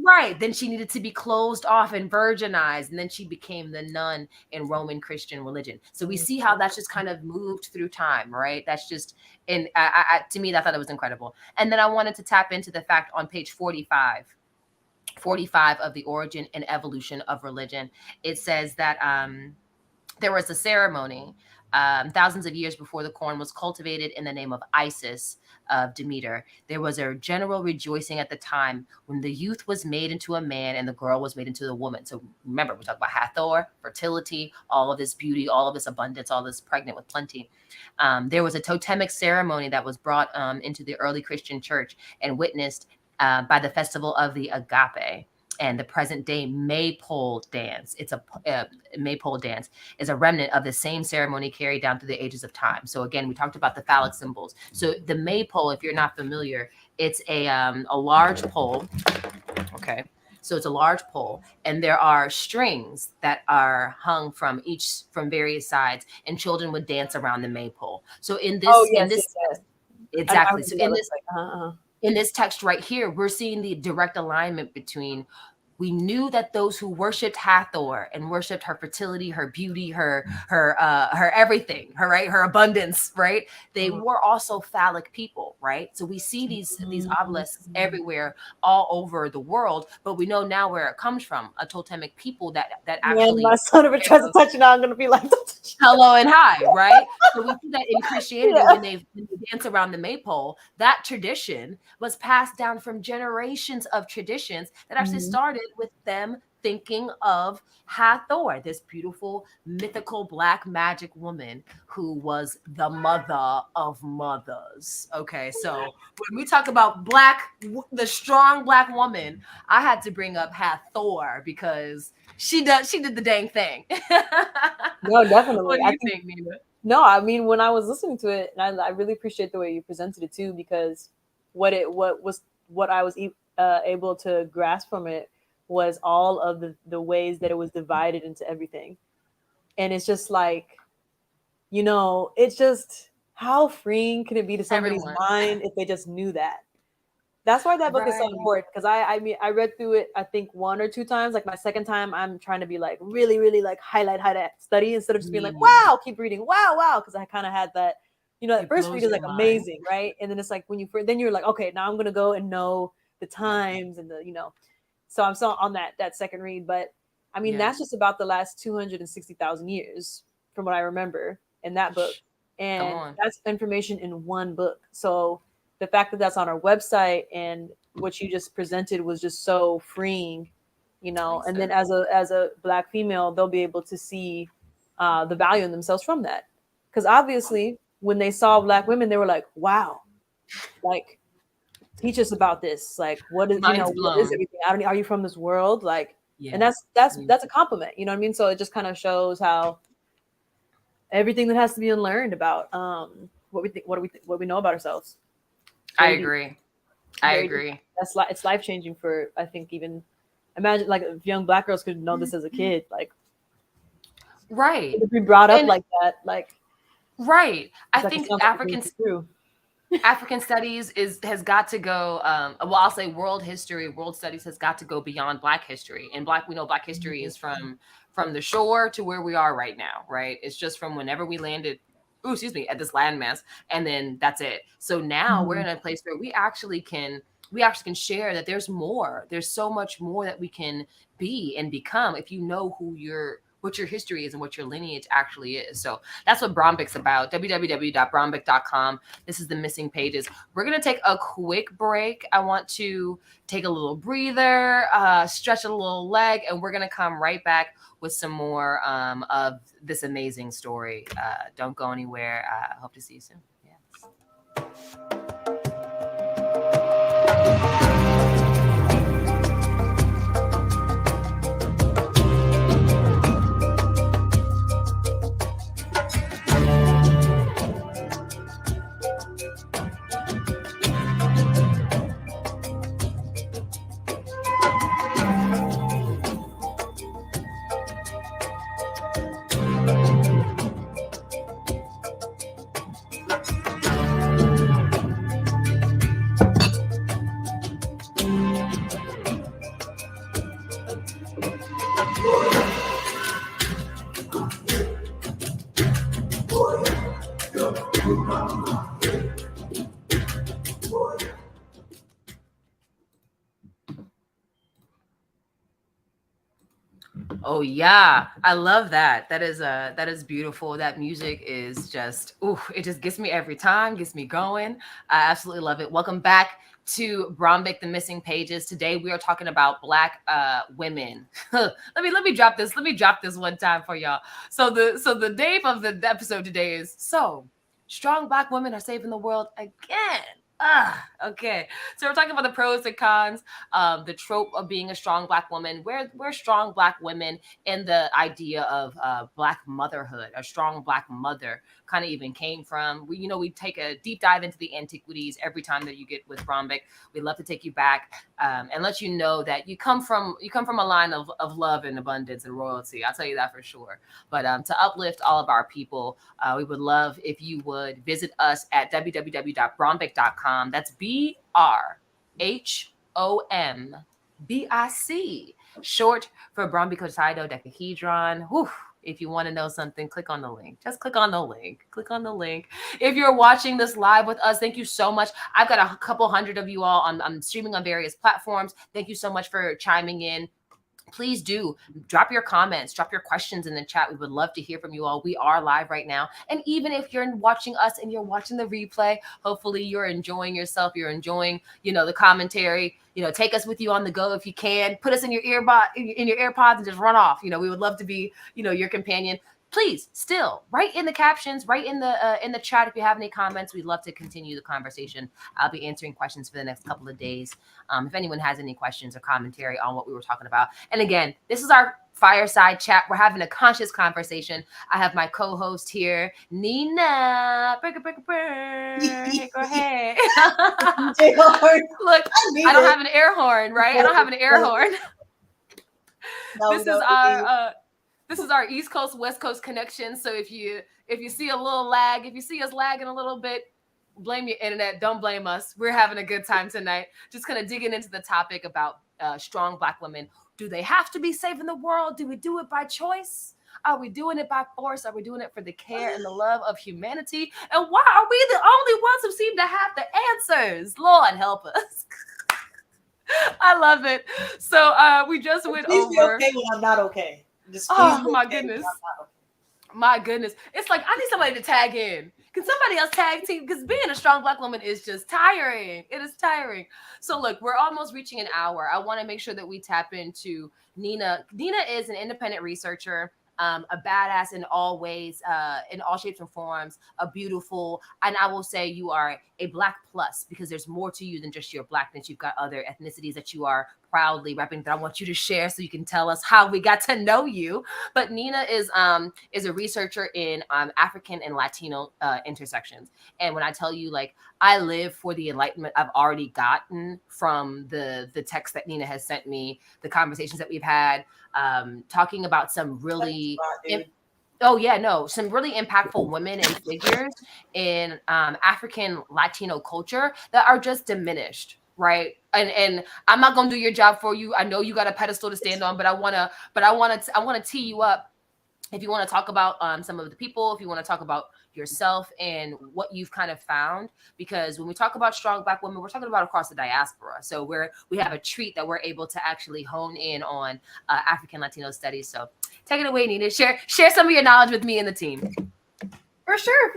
Right. Then she needed to be closed off and virginized, and then she became the nun in Roman Christian religion. So we see how that's just kind of moved through time, right? That's just, and to me, I thought it was incredible. And then I wanted to tap into the fact on page 45 of the Origin and Evolution of Religion. It says that there was a ceremony thousands of years before the corn was cultivated in the name of Isis of Demeter. There was a general rejoicing at the time when the youth was made into a man and the girl was made into a woman. So remember, we talk about Hathor, fertility, all of this beauty, all of this abundance, all this pregnant with plenty. There was a totemic ceremony that was brought into the early Christian church and witnessed by the festival of the Agape. And the present day maypole dance. It's a maypole dance is a remnant of the same ceremony carried down through the ages of time. So again, we talked about the phallic symbols. So the maypole, if you're not familiar, it's a large pole. Okay. So it's a large pole, and there are strings that are hung from various sides, and children would dance around the maypole. So Oh yes, yes, yes. I exactly. remember So that looks like. Uh-huh. in this text right here, we're seeing the direct alignment between, we knew that those who worshipped Hathor and worshipped her fertility, her beauty, her everything, her abundance, right? They were also phallic people, right? So we see these obelisks everywhere, all over the world, but we know now where it comes from, a totemic people that Man, actually my son if it tries to touch it now, I'm gonna be like, hello and high, right? So we see that in Christianity, Yeah. when they dance around the maypole, that tradition was passed down from generations of traditions that actually started with them thinking of Hathor, this beautiful mythical black magic woman who was the mother of mothers. Okay, so when we talk about the strong black woman, I had to bring up Hathor because she did the dang thing. No, definitely. What do you think, Nina? No, I mean when I was listening to it, and I really appreciate the way you presented it too, because what I was able to grasp from it was all of the ways that it was divided into everything, and it's just like, it's just how freeing can it be to somebody's Everyone. mind if they just knew that. That's why that book is so Right. important, because I mean I read through it I think one or two times. Like my second time, I'm trying to be like really really like highlight study instead of just being like wow, keep reading, wow, because I kind of had that, that It first read blows is your like mind. amazing, right? And then it's like when then you're like, okay, now I'm gonna go and know the times and the so I'm still on that second read. But I mean that's just about the last 260,000 years from what I remember in that book, and on. that's information in one book. So the fact that that's on our website and what you just presented was just so freeing, and then as a black female, they'll be able to see the value in themselves from that. Because obviously when they saw black women, they were like, wow, like teach us about this. Like what is, Mind's what is blown. everything? Are you from this world? Like, Yeah. and that's a compliment, you know what I mean? So it just kind of shows how everything that has to be unlearned about what we think, what we know about ourselves. I agree. It's life changing for, I think, even imagine like if young black girls could know this as a kid, like right, to be brought up like that, like right. I like think African studies has got to go. Well, I'll say world studies has got to go beyond Black history. And we know Black history is from the shore to where we are right now, right? It's just from whenever we landed. At this landmass, and then that's it. So now we're in a place where we actually can share that there's more. There's so much more that we can be and become if you know what your history is and what your lineage actually is. So that's what Brhombic's about. www.brhombic.com. This is the missing pages. We're going to take a quick break. I want to take a little breather, stretch a little leg, and we're going to come right back with some more of this amazing story. Don't go anywhere. I hope to see you soon. Yes. Oh yeah, I love that. That is beautiful. That music is just, it just gets me every time, gets me going. I absolutely love it. Welcome back to Brhombic, the Missing Pages. Today we are talking about Black women. let me drop this. Let me drop this one time for y'all. So the name of the episode today is strong Black women are saving the world again. Okay. So we're talking about the pros and cons, the trope of being a strong Black woman. Where strong Black women and the idea of Black motherhood, a strong Black mother, kind of even came from. We take a deep dive into the antiquities every time that you get with Brhombic. We love to take you back and let you know that you come from a line of love and abundance and royalty. I'll tell you that for sure. But to uplift all of our people, we would love if you would visit us at www.brhombic.com. That's BRHOMBIC, short for Brhombic-int Decahedron. Whew. If you want to know something, click on the link. Just click on the link. Click on the link. If you're watching this live with us, thank you so much. I've got a couple hundred of you all. I'm streaming on various platforms. Thank you so much for chiming in. Please do drop your comments, drop your questions in the chat. We would love to hear from you all. We are live right now. And even if you're watching us and you're watching the replay, hopefully you're enjoying yourself. You're enjoying, the commentary. Take us with you on the go if you can. Put us in your AirPods and just run off. We would love to be, your companion. Please still write in the captions, write in the chat if you have any comments. We'd love to continue the conversation. I'll be answering questions for the next couple of days. If anyone has any questions or commentary on what we were talking about. And again, this is our fireside chat. We're having a conscious conversation. I have my co-host here, Nina. Hey, go ahead. Look, I don't have an air horn, right? I don't have an air horn. This is our East Coast, West Coast connection. So if you see a little lag, if you see us lagging a little bit, blame your internet. Don't blame us. We're having a good time tonight. Just kind of digging into the topic about strong Black women. Do they have to be saving the world? Do we do it by choice? Are we doing it by force? Are we doing it for the care and the love of humanity? And why are we the only ones who seem to have the answers? Lord help us. I love it. So we just went over. Be okay when I'm not okay. My goodness. My goodness. It's like I need somebody to tag in. Can somebody else tag team? Because being a strong Black woman is just tiring. It is tiring. So look, we're almost reaching an hour. I want to make sure that we tap into Nina. Nina is an independent researcher, a badass in all ways, in all shapes and forms, a beautiful, and I will say you are a Black plus because there's more to you than just your Blackness. You've got other ethnicities that you are proudly repping that I want you to share so you can tell us how we got to know you. But Nina is a researcher in African and Latino intersections. And when I tell you, like, I live for the enlightenment I've already gotten from the text that Nina has sent me, the conversations that we've had, talking about some really some really impactful women and figures in African Latino culture that are just diminished. Right. And I'm not going to do your job for you. I know you got a pedestal to stand on, but I want to tee you up. If you want to talk about some of the people, if you want to talk about yourself and what you've kind of found, because when we talk about strong Black women, we're talking about across the diaspora. So we have a treat that we're able to actually hone in on African Latino studies. So take it away, Nina. Share some of your knowledge with me and the team. For sure.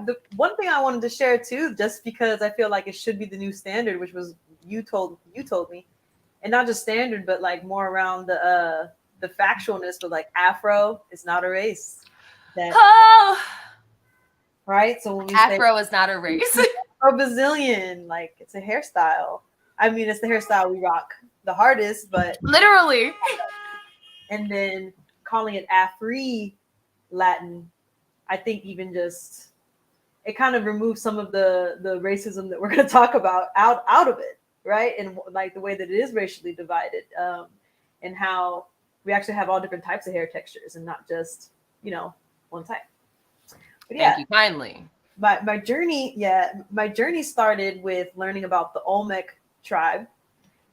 The one thing I wanted to share too, just because I feel like it should be the new standard, which was you told me, and not just standard, but like more around the factualness. But like Afro is not a race. Right. So when we Afro is not a race. Afro-Brazilian, like it's a hairstyle. I mean, it's the hairstyle we rock the hardest, but literally. And then calling it Afri Latin. I think even just it kind of removes some of the racism that we're going to talk about out of it, right? And like the way that it is racially divided, and how we actually have all different types of hair textures and not just one type. But Thank you kindly. My journey started with learning about the Olmec tribe,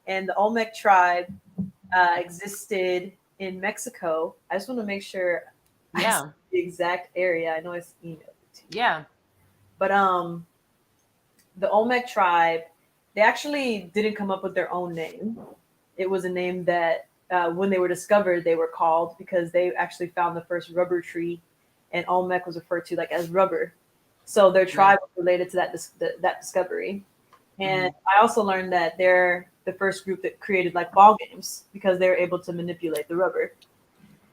and the Olmec tribe existed in Mexico. I just want to make sure. Yeah. The exact area. I know it's emailed to you. Yeah. But the Olmec tribe, they actually didn't come up with their own name. It was a name that when they were discovered, they were called because they actually found the first rubber tree, and Olmec was referred to like as rubber. So their tribe was related to that discovery. And I also learned that they're the first group that created like ball games because they were able to manipulate the rubber.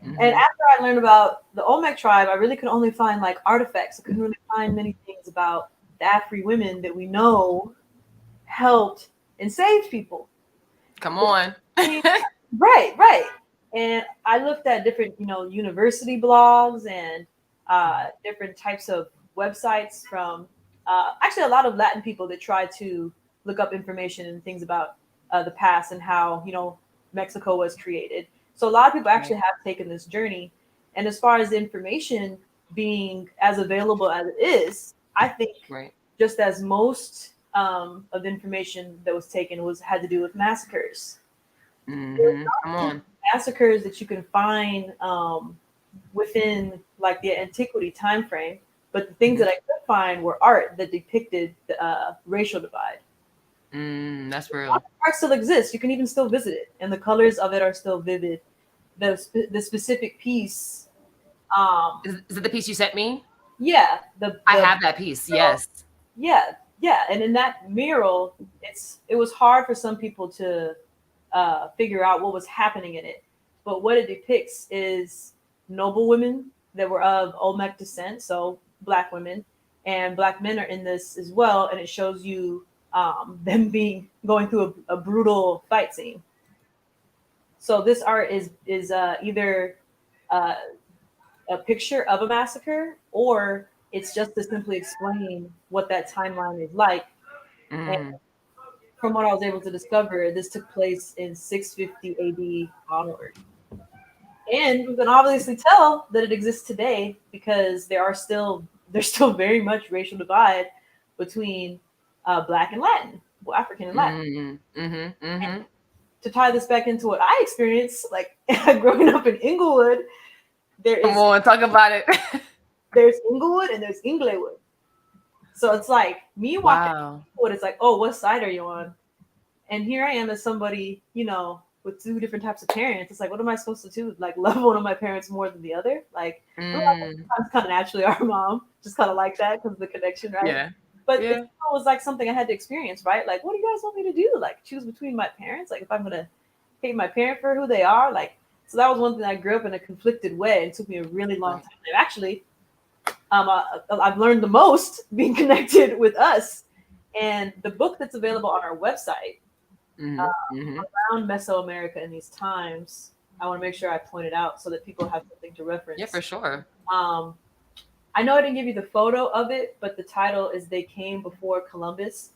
And after I learned about the Olmec tribe, I really could only find like artifacts. I couldn't really find many things about the Afri women that we know helped and saved people. Come on. Right. And I looked at different, university blogs and different types of websites from actually a lot of Latin people that try to look up information and things about the past and how, Mexico was created. So a lot of people actually have taken this journey. And as far as the information being as available as it is, I think just as most of the information that was taken had to do with massacres. Mm-hmm. Come on. Massacres that you can find within like the antiquity time frame, but the things that I could find were art that depicted the racial divide. That's real. Art still exists. You can even still visit it, and the colors of it are still vivid. The specific piece. Is it the piece you sent me? Yeah, I have that piece. Yes. Yeah, and in that mural, it was hard for some people to figure out what was happening in it. But what it depicts is noble women that were of Olmec descent, so Black women, and Black men are in this as well, and it shows you them going through a brutal fight scene. So this art is either a picture of a massacre, or it's just to simply explain what that timeline is like. And from what I was able to discover, this took place in 650 AD onward. And we can obviously tell that it exists today because there's still very much racial divide between Black and Latin, African and Latin. And to tie this back into what I experienced, like growing up in Inglewood, Come on, talk about it. There's Inglewood and there's Inglewood. So it's like me walking Inglewood, it's like, oh, what side are you on? And here I am as somebody, with two different types of parents. It's like, what am I supposed to do? Like, love one of my parents more than the other? Like, sometimes kind of naturally our mom just kind of like that because of the connection, right? Yeah. But it was like something I had to experience, right? Like, what do you guys want me to do? Like, choose between my parents? Like, if I'm gonna hate my parent for who they are, like, so that was one thing I grew up in a conflicted way. It took me a really long time. And actually, I've learned the most being connected with us. And the book that's available on our website, around Mesoamerica in these times, I want to make sure I point it out so that people have something to reference. Yeah, for sure. I know I didn't give you the photo of it, but the title is "They Came Before Columbus."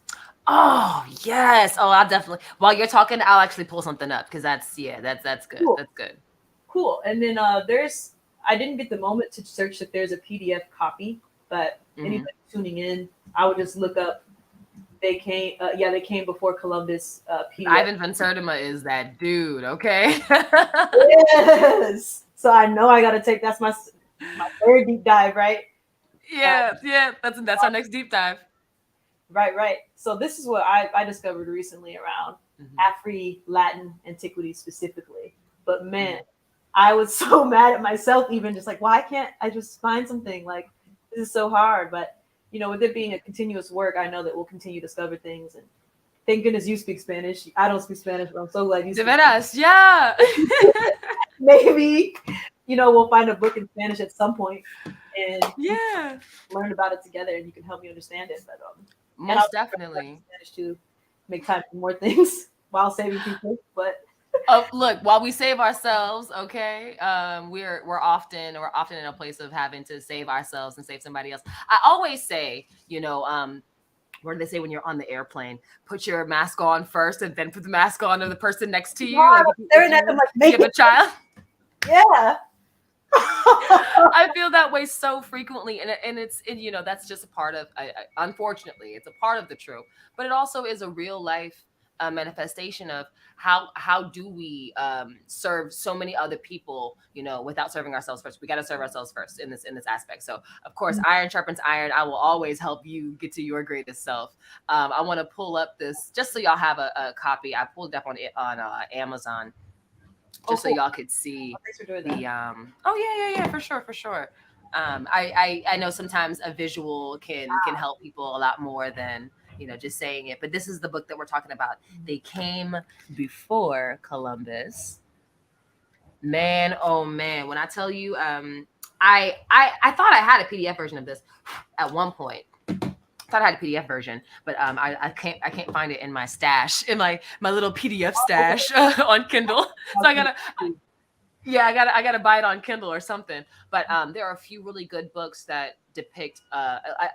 Oh yes. Oh, I'll definitely. While you're talking, I'll actually pull something up because that's good. Cool. That's good. Cool. And then I didn't get the moment to search if there's a PDF copy, but anybody tuning in, I would just look up. They came before Columbus. PDF. Ivan Van Sertima is that dude. Okay. Yes. So I know I got to take. That's my third deep dive, right? Yeah. That's our next deep dive. Right. So this is what I discovered recently around Afri-Latin antiquity specifically. But man, I was so mad at myself, even just like, why can't I just find something? Like, this is so hard. But, with it being a continuous work, I know that we'll continue to discover things. And thank goodness you speak Spanish. I don't speak Spanish, but I'm so glad you speak Spanish. Yeah. Maybe, we'll find a book in Spanish at some point and learn about it together, and you can help me understand it. But most definitely Spanish to make time for more things while saving people. But look, while we save ourselves, okay, we're often in a place of having to save ourselves and save somebody else. I always say, what do they say when you're on the airplane? Put your mask on first, and then put the mask on of the person next to you. Like, staring at them like, make a child. Yeah. I feel that way so frequently, and that's just a part of. Unfortunately, it's a part of the trope, but it also is a real life manifestation of how do we serve so many other people, without serving ourselves first. We got to serve ourselves first in this aspect. So of course, iron sharpens iron. I will always help you get to your greatest self. I want to pull up this just so y'all have a copy. I pulled it up on Amazon. Just so y'all could see the yeah, for sure. I know sometimes a visual can help people a lot more than just saying it, but this is the book that we're talking about. They Came Before Columbus. Man, oh man, when I tell you, I thought I had a PDF version of this at one point. thought I had a PDF version, but I can't find it in my stash, in my little PDF stash on Kindle. So I gotta buy it on Kindle or something. But there are a few really good books that depict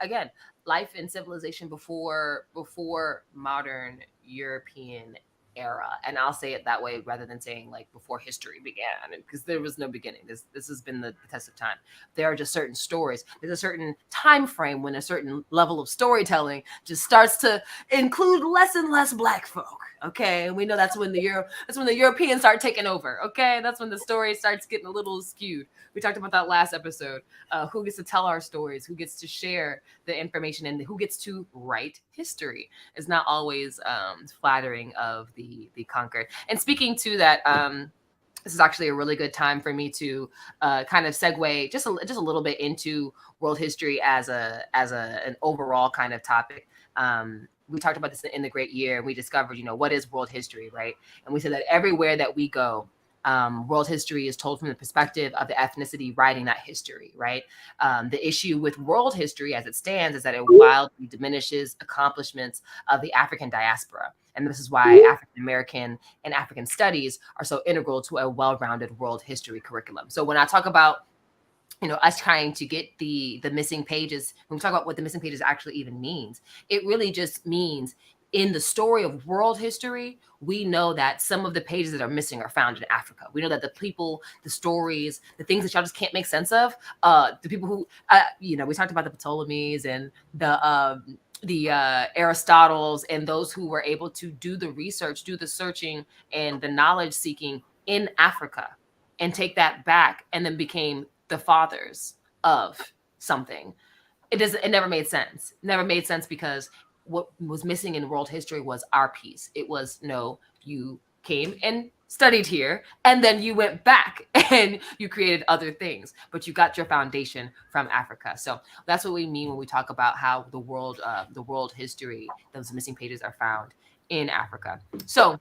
again, life and civilization before modern European era. And I'll say it that way rather than saying like before history began, because there was no beginning. This has been the test of time. There are just certain stories. There's a certain time frame when a certain level of storytelling just starts to include less and less Black folk. Okay, and we know that's when the Europeans start taking over. Okay, that's when the story starts getting a little skewed. We talked about that last episode. Who gets to tell our stories? Who gets to share the information? And who gets to write history is not always flattering of the conquered. And speaking to that, this is actually a really good time for me to kind of segue just a little bit into world history as an overall kind of topic. We talked about this in the Great Year, and we discovered, what is world history, right? And we said that everywhere that we go, world history is told from the perspective of the ethnicity writing that history, right? The issue with world history as it stands is that it wildly diminishes accomplishments of the African diaspora. And this is why African American and African studies are so integral to a well-rounded world history curriculum. So when I talk about us trying to get the missing pages, when we talk about what the missing pages actually even means, it really just means in the story of world history, we know that some of the pages that are missing are found in Africa. We know that the people, the stories, the things that y'all just can't make sense of, the people who, we talked about the Ptolemies and the Aristotles and those who were able to do the research, do the searching and the knowledge seeking in Africa and take that back and then became the fathers of something. It never made sense. Never made sense because what was missing in world history was our piece. It was, no, you came and studied here and then you went back and you created other things, but you got your foundation from Africa. So that's what we mean when we talk about how the world history, those missing pages are found in Africa. So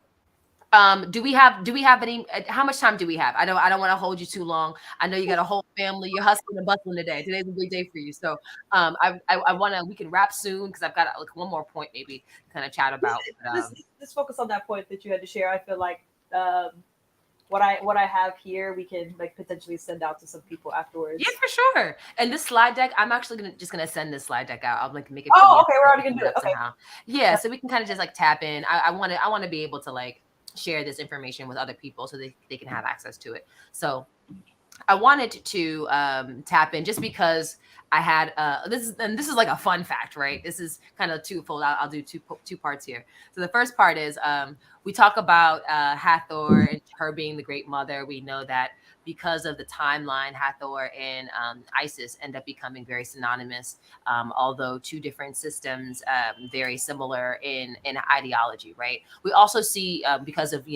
do we have any, how much time do we have? I don't want to hold you too long. I know you got a whole family, you're hustling and bustling today. Today's a big day for you. So we can wrap soon because I've got like one more point maybe to kind of chat about. Let's focus on that point that you had to share. I feel like what I have here, we can like potentially send out to some people afterwards. Yeah, for sure. And this slide deck, I'm actually gonna send this slide deck out. I'll like make it. Oh, okay, we're already gonna do it. Okay. Somehow. Yeah, so we can kind of just like tap in. I want to be able to like share this information with other people so they can have access to it. So I wanted to tap in just because I had this is like a fun fact, right? This is kind of twofold. I'll do two parts here. So the first part is we talk about Hathor and her being the great mother. We know that because of the timeline, Hathor and Isis end up becoming very synonymous, although two different systems, very similar in ideology, right? We also see because of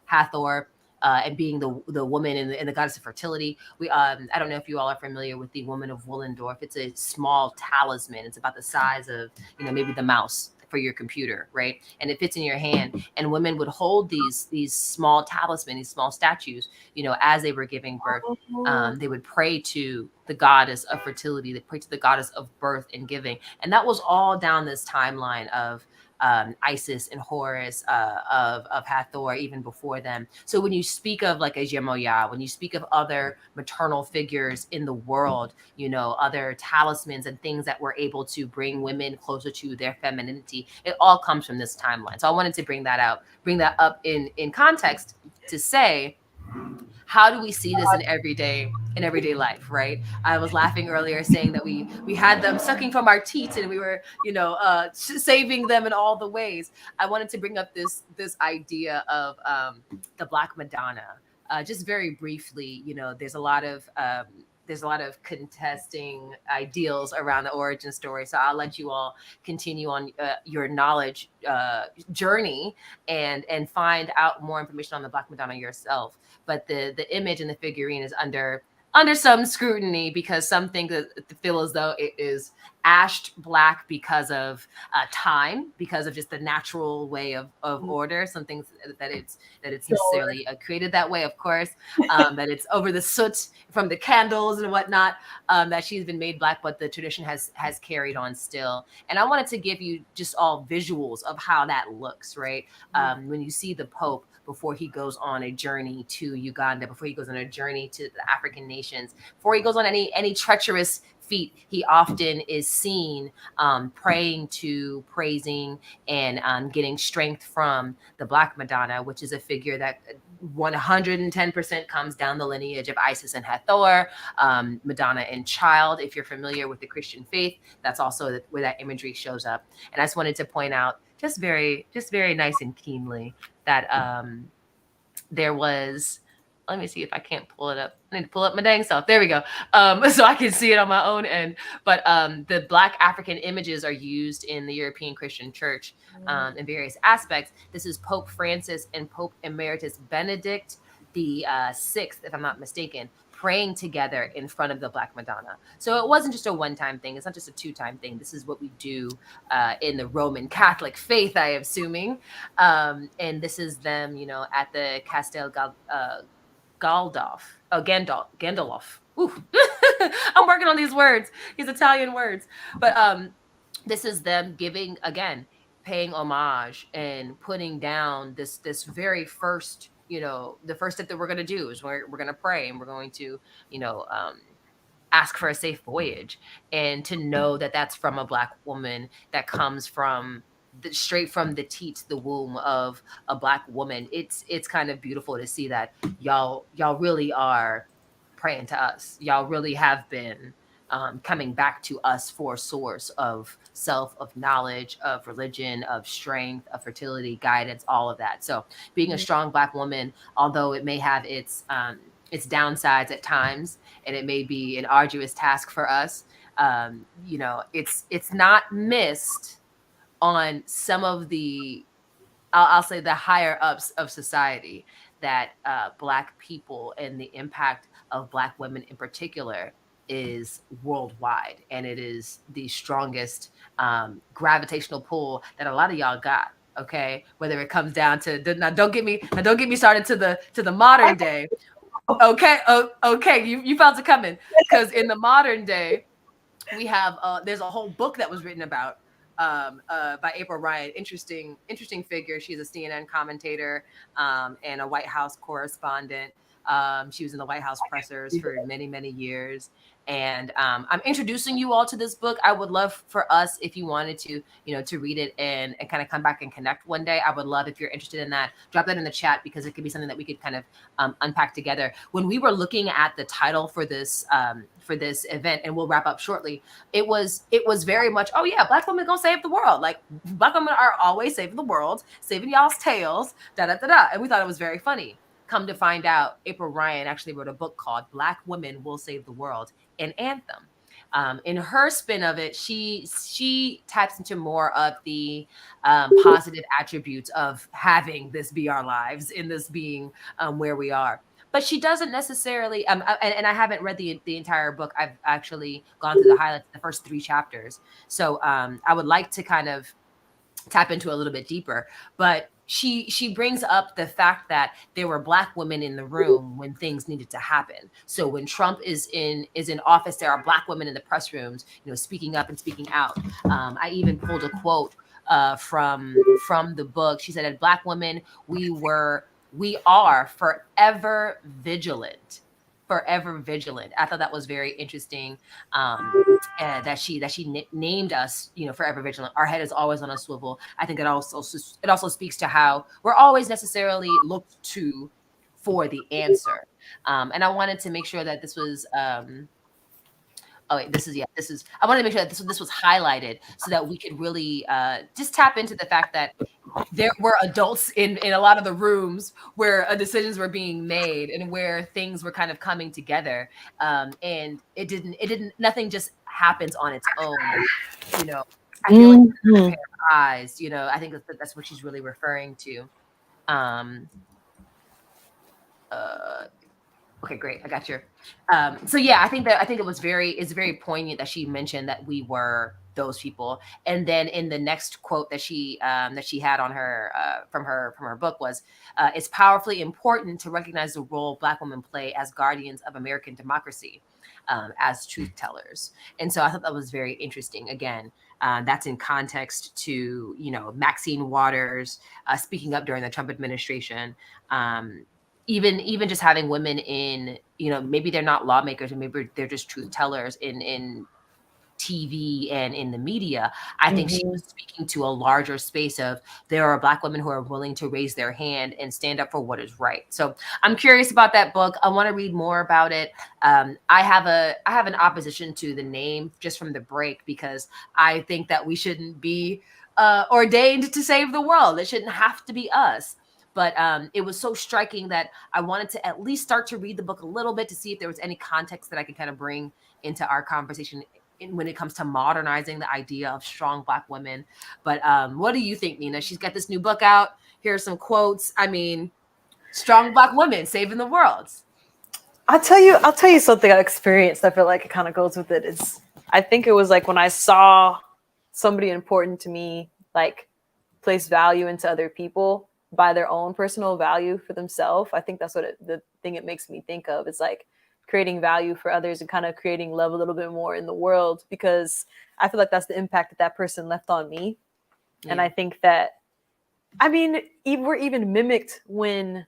Hathor and being the woman and the goddess of fertility. We I don't know if you all are familiar with the woman of Willendorf. It's a small talisman. It's about the size of maybe the mouse for your computer, right? And it fits in your hand. And women would hold these small talismans, these small statues, as they were giving birth. They would pray to the goddess of fertility. They pray to the goddess of birth and giving. And that was all down this timeline of Isis and Horus, of Hathor, even before them. So when you speak of like a Jemoyah, when you speak of other maternal figures in the world, other talismans and things that were able to bring women closer to their femininity, it all comes from this timeline. So I wanted to bring that up in context to say, how do we see this in everyday life, right? I was laughing earlier saying that we had them sucking from our teats and we were, saving them in all the ways. I wanted to bring up this idea of the Black Madonna. Just very briefly, there's a lot of contesting ideals around the origin story. So I'll let you all continue on your knowledge journey and find out more information on the Black Madonna yourself. But the image and the figurine is under some scrutiny because some think that feel as though it is ashed black because of time, because of just the natural way of order. Some things that it's necessarily created that way, of course. That it's over the soot from the candles and whatnot, that she's been made black, but the tradition has carried on still. And I wanted to give you just all visuals of how that looks, right? When you see the Pope before he goes on a journey to Uganda, before he goes on a journey to the African nations, before he goes on any treacherous feat, he often is seen praying to, praising, and getting strength from the Black Madonna, which is a figure that 110% comes down the lineage of Isis and Hathor, Madonna and Child. If you're familiar with the Christian faith, that's also where that imagery shows up. And I just wanted to point out just very nice and keenly that there was, let me see if I can't pull it up. I need to pull up my dang self. There we go. So I can see it on my own end. But the Black African images are used in the European Christian Church in various aspects. This is Pope Francis and Pope Emeritus Benedict the Sixth, if I'm not mistaken, praying together in front of the Black Madonna. So it wasn't just a one-time thing. It's not just a two-time thing. This is what we do in the Roman Catholic faith, I am assuming. And this is them, at the Castel Gandolf. Ooh. I'm working on these words, these Italian words. But this is them giving, again, paying homage and putting down this very first, the first step that we're going to do is we're going to pray, and we're going to, ask for a safe voyage, and to know that that's from a Black woman, that comes from straight from the teat, the womb of a Black woman. It's kind of beautiful to see that y'all really are praying to us. Y'all really have been coming back to us for a source of self, of knowledge, of religion, of strength, of fertility, guidance, all of that. So being a strong Black woman, although it may have its downsides at times, and it may be an arduous task for us, it's not missed on some of the, I'll say, the higher ups of society, that Black people and the impact of Black women in particular is worldwide, and it is the strongest gravitational pull that a lot of y'all got. Okay, whether it comes down to now, don't get me started to the modern day. Okay, okay, you felt it coming, because in the modern day we have there's a whole book that was written about by April Ryan. Interesting figure. She's a CNN commentator and a White House correspondent. She was in the White House pressers for many years. And I'm introducing you all to this book. I would love for us, if you wanted to, to read it and kind of come back and connect one day. I would love, if you're interested in that, drop that in the chat, because it could be something that we could kind of unpack together. When we were looking at the title for this event, and we'll wrap up shortly, it was very much, oh yeah, Black women gonna save the world. Like, Black women are always saving the world, saving y'all's tails, And we thought it was very funny. Come to find out, April Ryan actually wrote a book called Black Women Will Save the World, an anthem. In her spin of it, she taps into more of the positive attributes of having this be our lives, in this being where we are. But she doesn't necessarily, and I haven't read the entire book. I've actually gone through the highlights, the first 3 chapters. So I would like to kind of tap into a little bit deeper. But she brings up the fact that there were Black women in the room when things needed to happen. So when Trump is in office, there are Black women in the press rooms, speaking up and speaking out. I even pulled a quote from the book. She said, "As Black women, we are forever vigilant." Forever vigilant. I thought that was very interesting. That she named us, forever vigilant. Our head is always on a swivel. I think it also speaks to how we're always necessarily looked to for the answer. And I wanted to make sure that this was. I wanted to make sure that this was highlighted, so that we could really just tap into the fact that there were adults in a lot of the rooms where decisions were being made, and where things were kind of coming together. And nothing just happens on its own. I feel like a pair of eyes, I think that's what she's really referring to. Okay, great. I got your. So yeah, I think it's very poignant that she mentioned that we were those people, and then in the next quote that she had on her from her book was, "It's powerfully important to recognize the role Black women play as guardians of American democracy, as truth tellers." And so I thought that was very interesting. Again, that's in context to Maxine Waters speaking up during the Trump administration. Even just having women in, maybe they're not lawmakers and maybe they're just truth tellers in TV and in the media. I think she was speaking to a larger space of there are Black women who are willing to raise their hand and stand up for what is right. So I'm curious about that book. I want to read more about it. I have an opposition to the name just from the break, because I think that we shouldn't be ordained to save the world. It shouldn't have to be us. But it was so striking that I wanted to at least start to read the book a little bit to see if there was any context that I could kind of bring into our conversation when it comes to modernizing the idea of strong Black women. But what do you think, Nina? She's got this new book out. Here are some quotes. I mean, strong Black women saving the world. I'll tell you something I experienced. I feel like it kind of goes with it. I think it was like when I saw somebody important to me, like, place value into other people by their own personal value for themselves. I think that's the thing it makes me think of. It's like creating value for others and kind of creating love a little bit more in the world, because I feel like that's the impact that person left on me. Yeah. And I think that, I mean, we're even mimicked when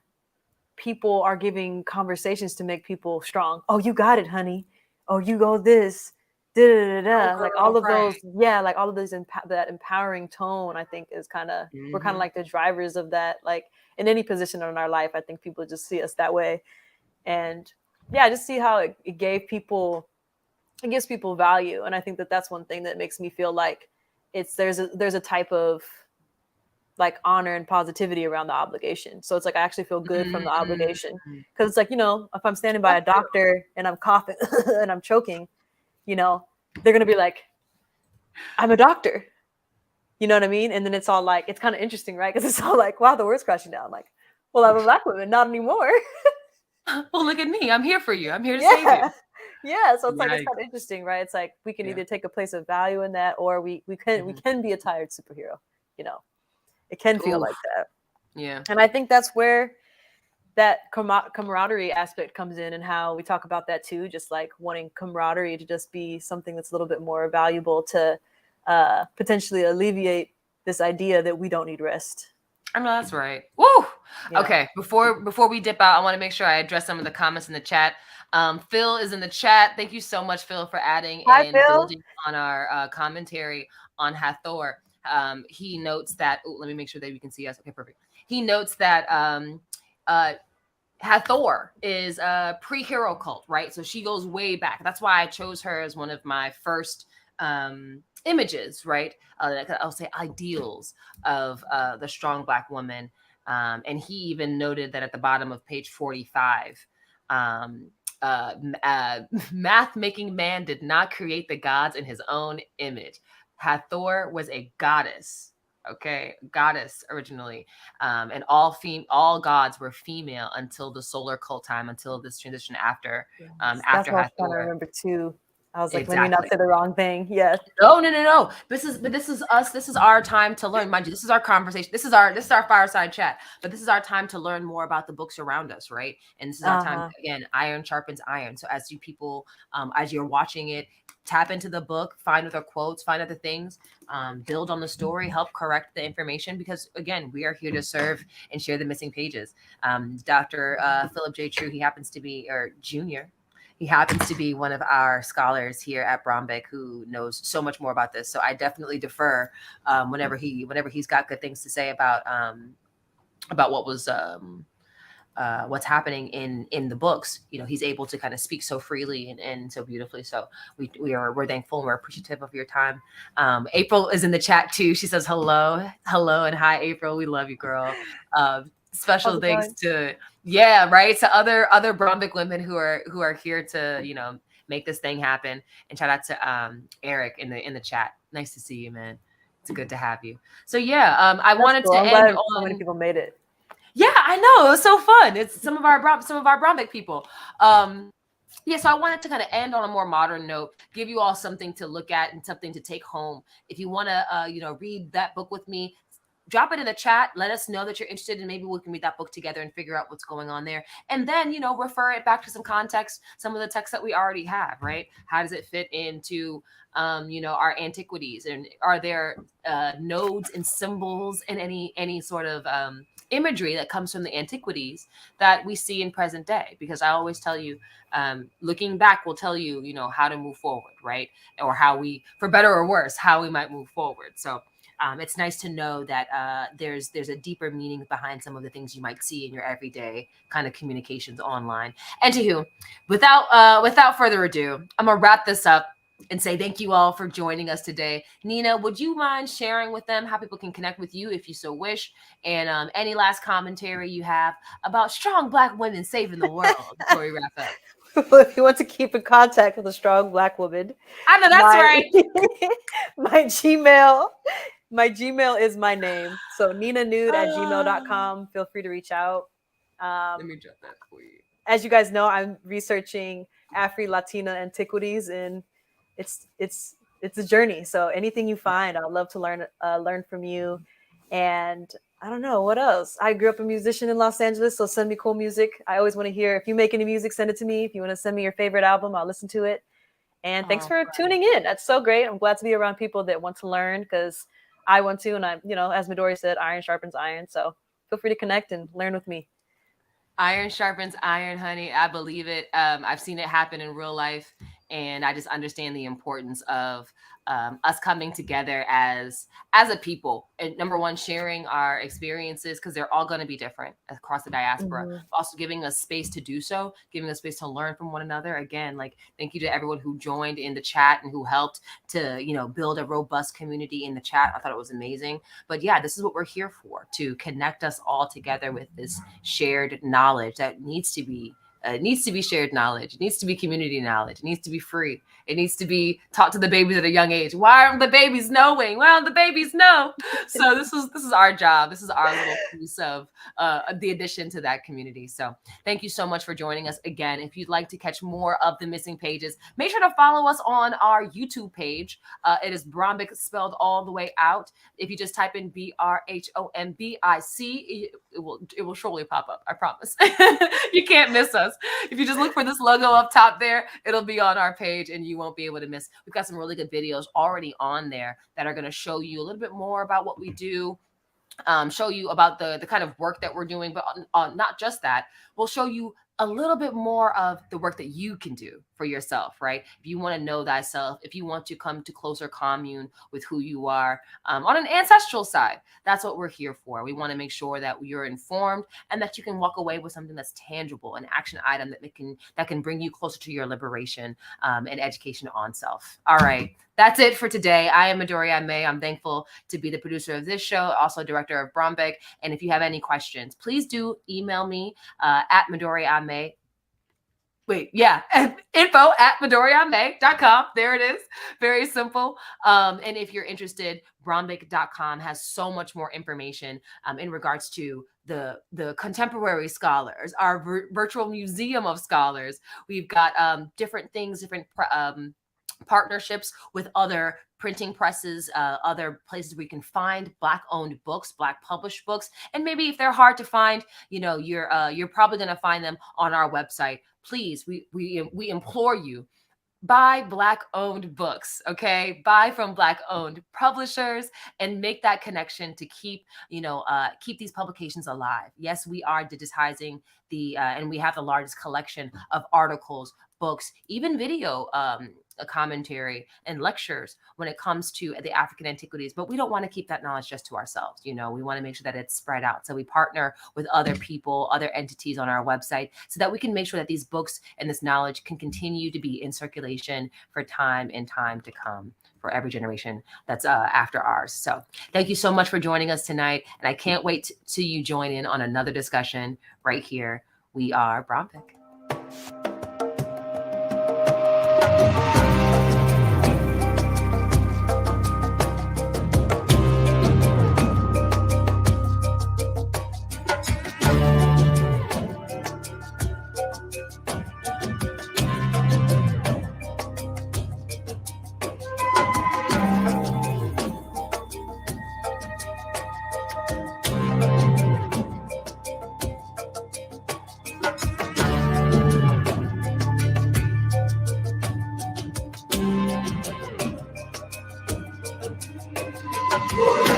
people are giving conversations to make people strong. Oh, you got it, honey. Oh, you go this. Da, da, da. Like all of those, like all of those, that empowering tone, I think is kind of, we're kind of like the drivers of that. Like in any position in our life, I think people just see us that way. And yeah, I just see how it gives people value. And I think that that's one thing that makes me feel like there's a type of like honor and positivity around the obligation. So it's like I actually feel good from the obligation, because it's like, if I'm standing by a doctor and I'm coughing and I'm choking, they're going to be like, I'm a doctor. You know what I mean? And then it's all like, it's kind of interesting, right? Because it's all like, wow, the word's crashing down. Like, well, I'm a Black woman, not anymore. Well, look at me. I'm here for you. I'm here to save you. Yeah. So it's like, it's kind of interesting, right? It's like, we can either take a place of value in that, or we can be a tired superhero, It can feel like that. Yeah. And I think that's where that camaraderie aspect comes in, and how we talk about that too, just like wanting camaraderie to just be something that's a little bit more valuable to potentially alleviate this idea that we don't need rest. I know that's right. Woo! Yeah. Okay, before we dip out, I want to make sure I address some of the comments in the chat. Phil is in the chat. Thank you so much, Phil, for adding and building on our commentary on Hathor. He notes that, let me make sure that you can see us. Okay, perfect. He notes that Hathor is a pre-hero cult, right? So she goes way back. That's why I chose her as one of my first images, right? I'll say ideals of the strong Black woman. And he even noted that at the bottom of page 45, math-making man did not create the gods in his own image. Hathor was a goddess. Okay, goddess originally, and all gods were female until the solar cult time, until this transition after after Hathor. That's what I remember too. I was like, let me not say the wrong thing. Yes. No. This is us. This is our time to learn. Mind you, this is our conversation. This is our fireside chat. But this is our time to learn more about the books around us, right? And this is our time. Again, iron sharpens iron. So as you people, as you're watching it, tap into the book, find other quotes, find other things, build on the story, help correct the information, because again, we are here to serve and share the missing pages. Dr. Philip J. True, he happens to be, or Junior, he happens to be one of our scholars here at Brhombic who knows so much more about this. So I definitely defer whenever he's got good things to say about what was what's happening in the books. He's able to kind of speak so freely and so beautifully. So we're thankful and we're appreciative of your time. April is in the chat too. She says hello, and hi, April. We love you, girl. Special thanks to to other Brhombic women who are here to make this thing happen. And shout out to Eric in the chat. Nice to see you, man. It's good to have you. So I wanted to end on. So many people made it. Yeah, I know. It was so fun. It's some of our Brhombic people. Yeah, so I wanted to kind of end on a more modern note, give you all something to look at and something to take home. If you want to, read that book with me, drop it in the chat. Let us know that you're interested, and maybe we can read that book together and figure out what's going on there. And then, refer it back to some context, some of the texts that we already have, right? How does it fit into, our antiquities? And are there nodes and symbols and any sort of imagery that comes from the antiquities that we see in present day? Because I always tell you, looking back will tell you, how to move forward, right? Or how we, for better or worse, how we might move forward. So it's nice to know that there's a deeper meaning behind some of the things you might see in your everyday kind of communications online. And to without further ado, I'm gonna wrap this up and say thank you all for joining us today. Nina, would you mind sharing with them how people can connect with you if you so wish, and any last commentary you have about strong Black women saving the world before we wrap up? If you want to keep in contact with a strong Black woman, I know that's right. My Gmail is my name. So ninaggnewd@gmail.com. Feel free to reach out. Let me drop that for you. As you guys know, I'm researching Afro-Latina antiquities, and it's a journey. So anything you find, I'd love to learn from you. And I don't know what else. I grew up a musician in Los Angeles, so send me cool music. I always want to hear, if you make any music, send it to me. If you want to send me your favorite album, I'll listen to it. And thanks for tuning in. That's so great. I'm glad to be around people that want to learn, because I want to. And I, as Midori said, iron sharpens iron. So feel free to connect and learn with me. Iron sharpens iron, honey. I believe it. I've seen it happen in real life, and I just understand the importance of us coming together as a people, and number one, sharing our experiences, because they're all going to be different across the diaspora. Also giving us space to do so, giving us space to learn from one another. Again, thank you to everyone who joined in the chat and who helped to build a robust community in the chat. I thought it was amazing. But yeah, this is what we're here for, to connect us all together with this shared knowledge that needs to be shared knowledge. It needs to be community knowledge. It needs to be free. It needs to be taught to the babies at a young age. Why aren't the babies knowing? Well, the babies know. So this is our job. This is our little piece of the addition to that community. So thank you so much for joining us again. If you'd like to catch more of the missing pages, make sure to follow us on our YouTube page. It is Brhombic spelled all the way out. If you just type in BRHOMBIC, it will surely pop up. I promise. You can't miss us. If you just look for this logo up top there, it'll be on our page and you won't be able to miss. We've got some really good videos already on there that are going to show you a little bit more about what we do, show you about the kind of work that we're doing, but not just that. We'll show you a little bit more of the work that you can do for yourself, right? If you want to know thyself, if you want to come to closer commune with who you are on an ancestral side, that's what we're here for. We want to make sure that you're informed and that you can walk away with something that's tangible, an action item that can bring you closer to your liberation and education on self. All right. That's it for today. I am Midori Amae. I'm thankful to be the producer of this show, also director of Brhombic. And if you have any questions, please do email me at Midori Amae. info@midoriamae.com. There it is. Very simple. And if you're interested, Brhombic.com has so much more information in regards to the contemporary scholars, our virtual museum of scholars. We've got different things, different partnerships with other printing presses, other places we can find Black-owned books, Black published books, and maybe if they're hard to find, you're probably going to find them on our website. Please, we implore you, buy Black-owned books, okay? Buy from Black-owned publishers and make that connection to keep these publications alive. Yes, we are digitizing and we have the largest collection of articles, books, even video a commentary and lectures when it comes to the African antiquities, but we don't want to keep that knowledge just to ourselves. We want to make sure that it's spread out. So we partner with other people, other entities on our website so that we can make sure that these books and this knowledge can continue to be in circulation for time and time to come, for every generation that's after ours. So thank you so much for joining us tonight. And I can't wait till you join in on another discussion right here. We are Brhombic. Bye.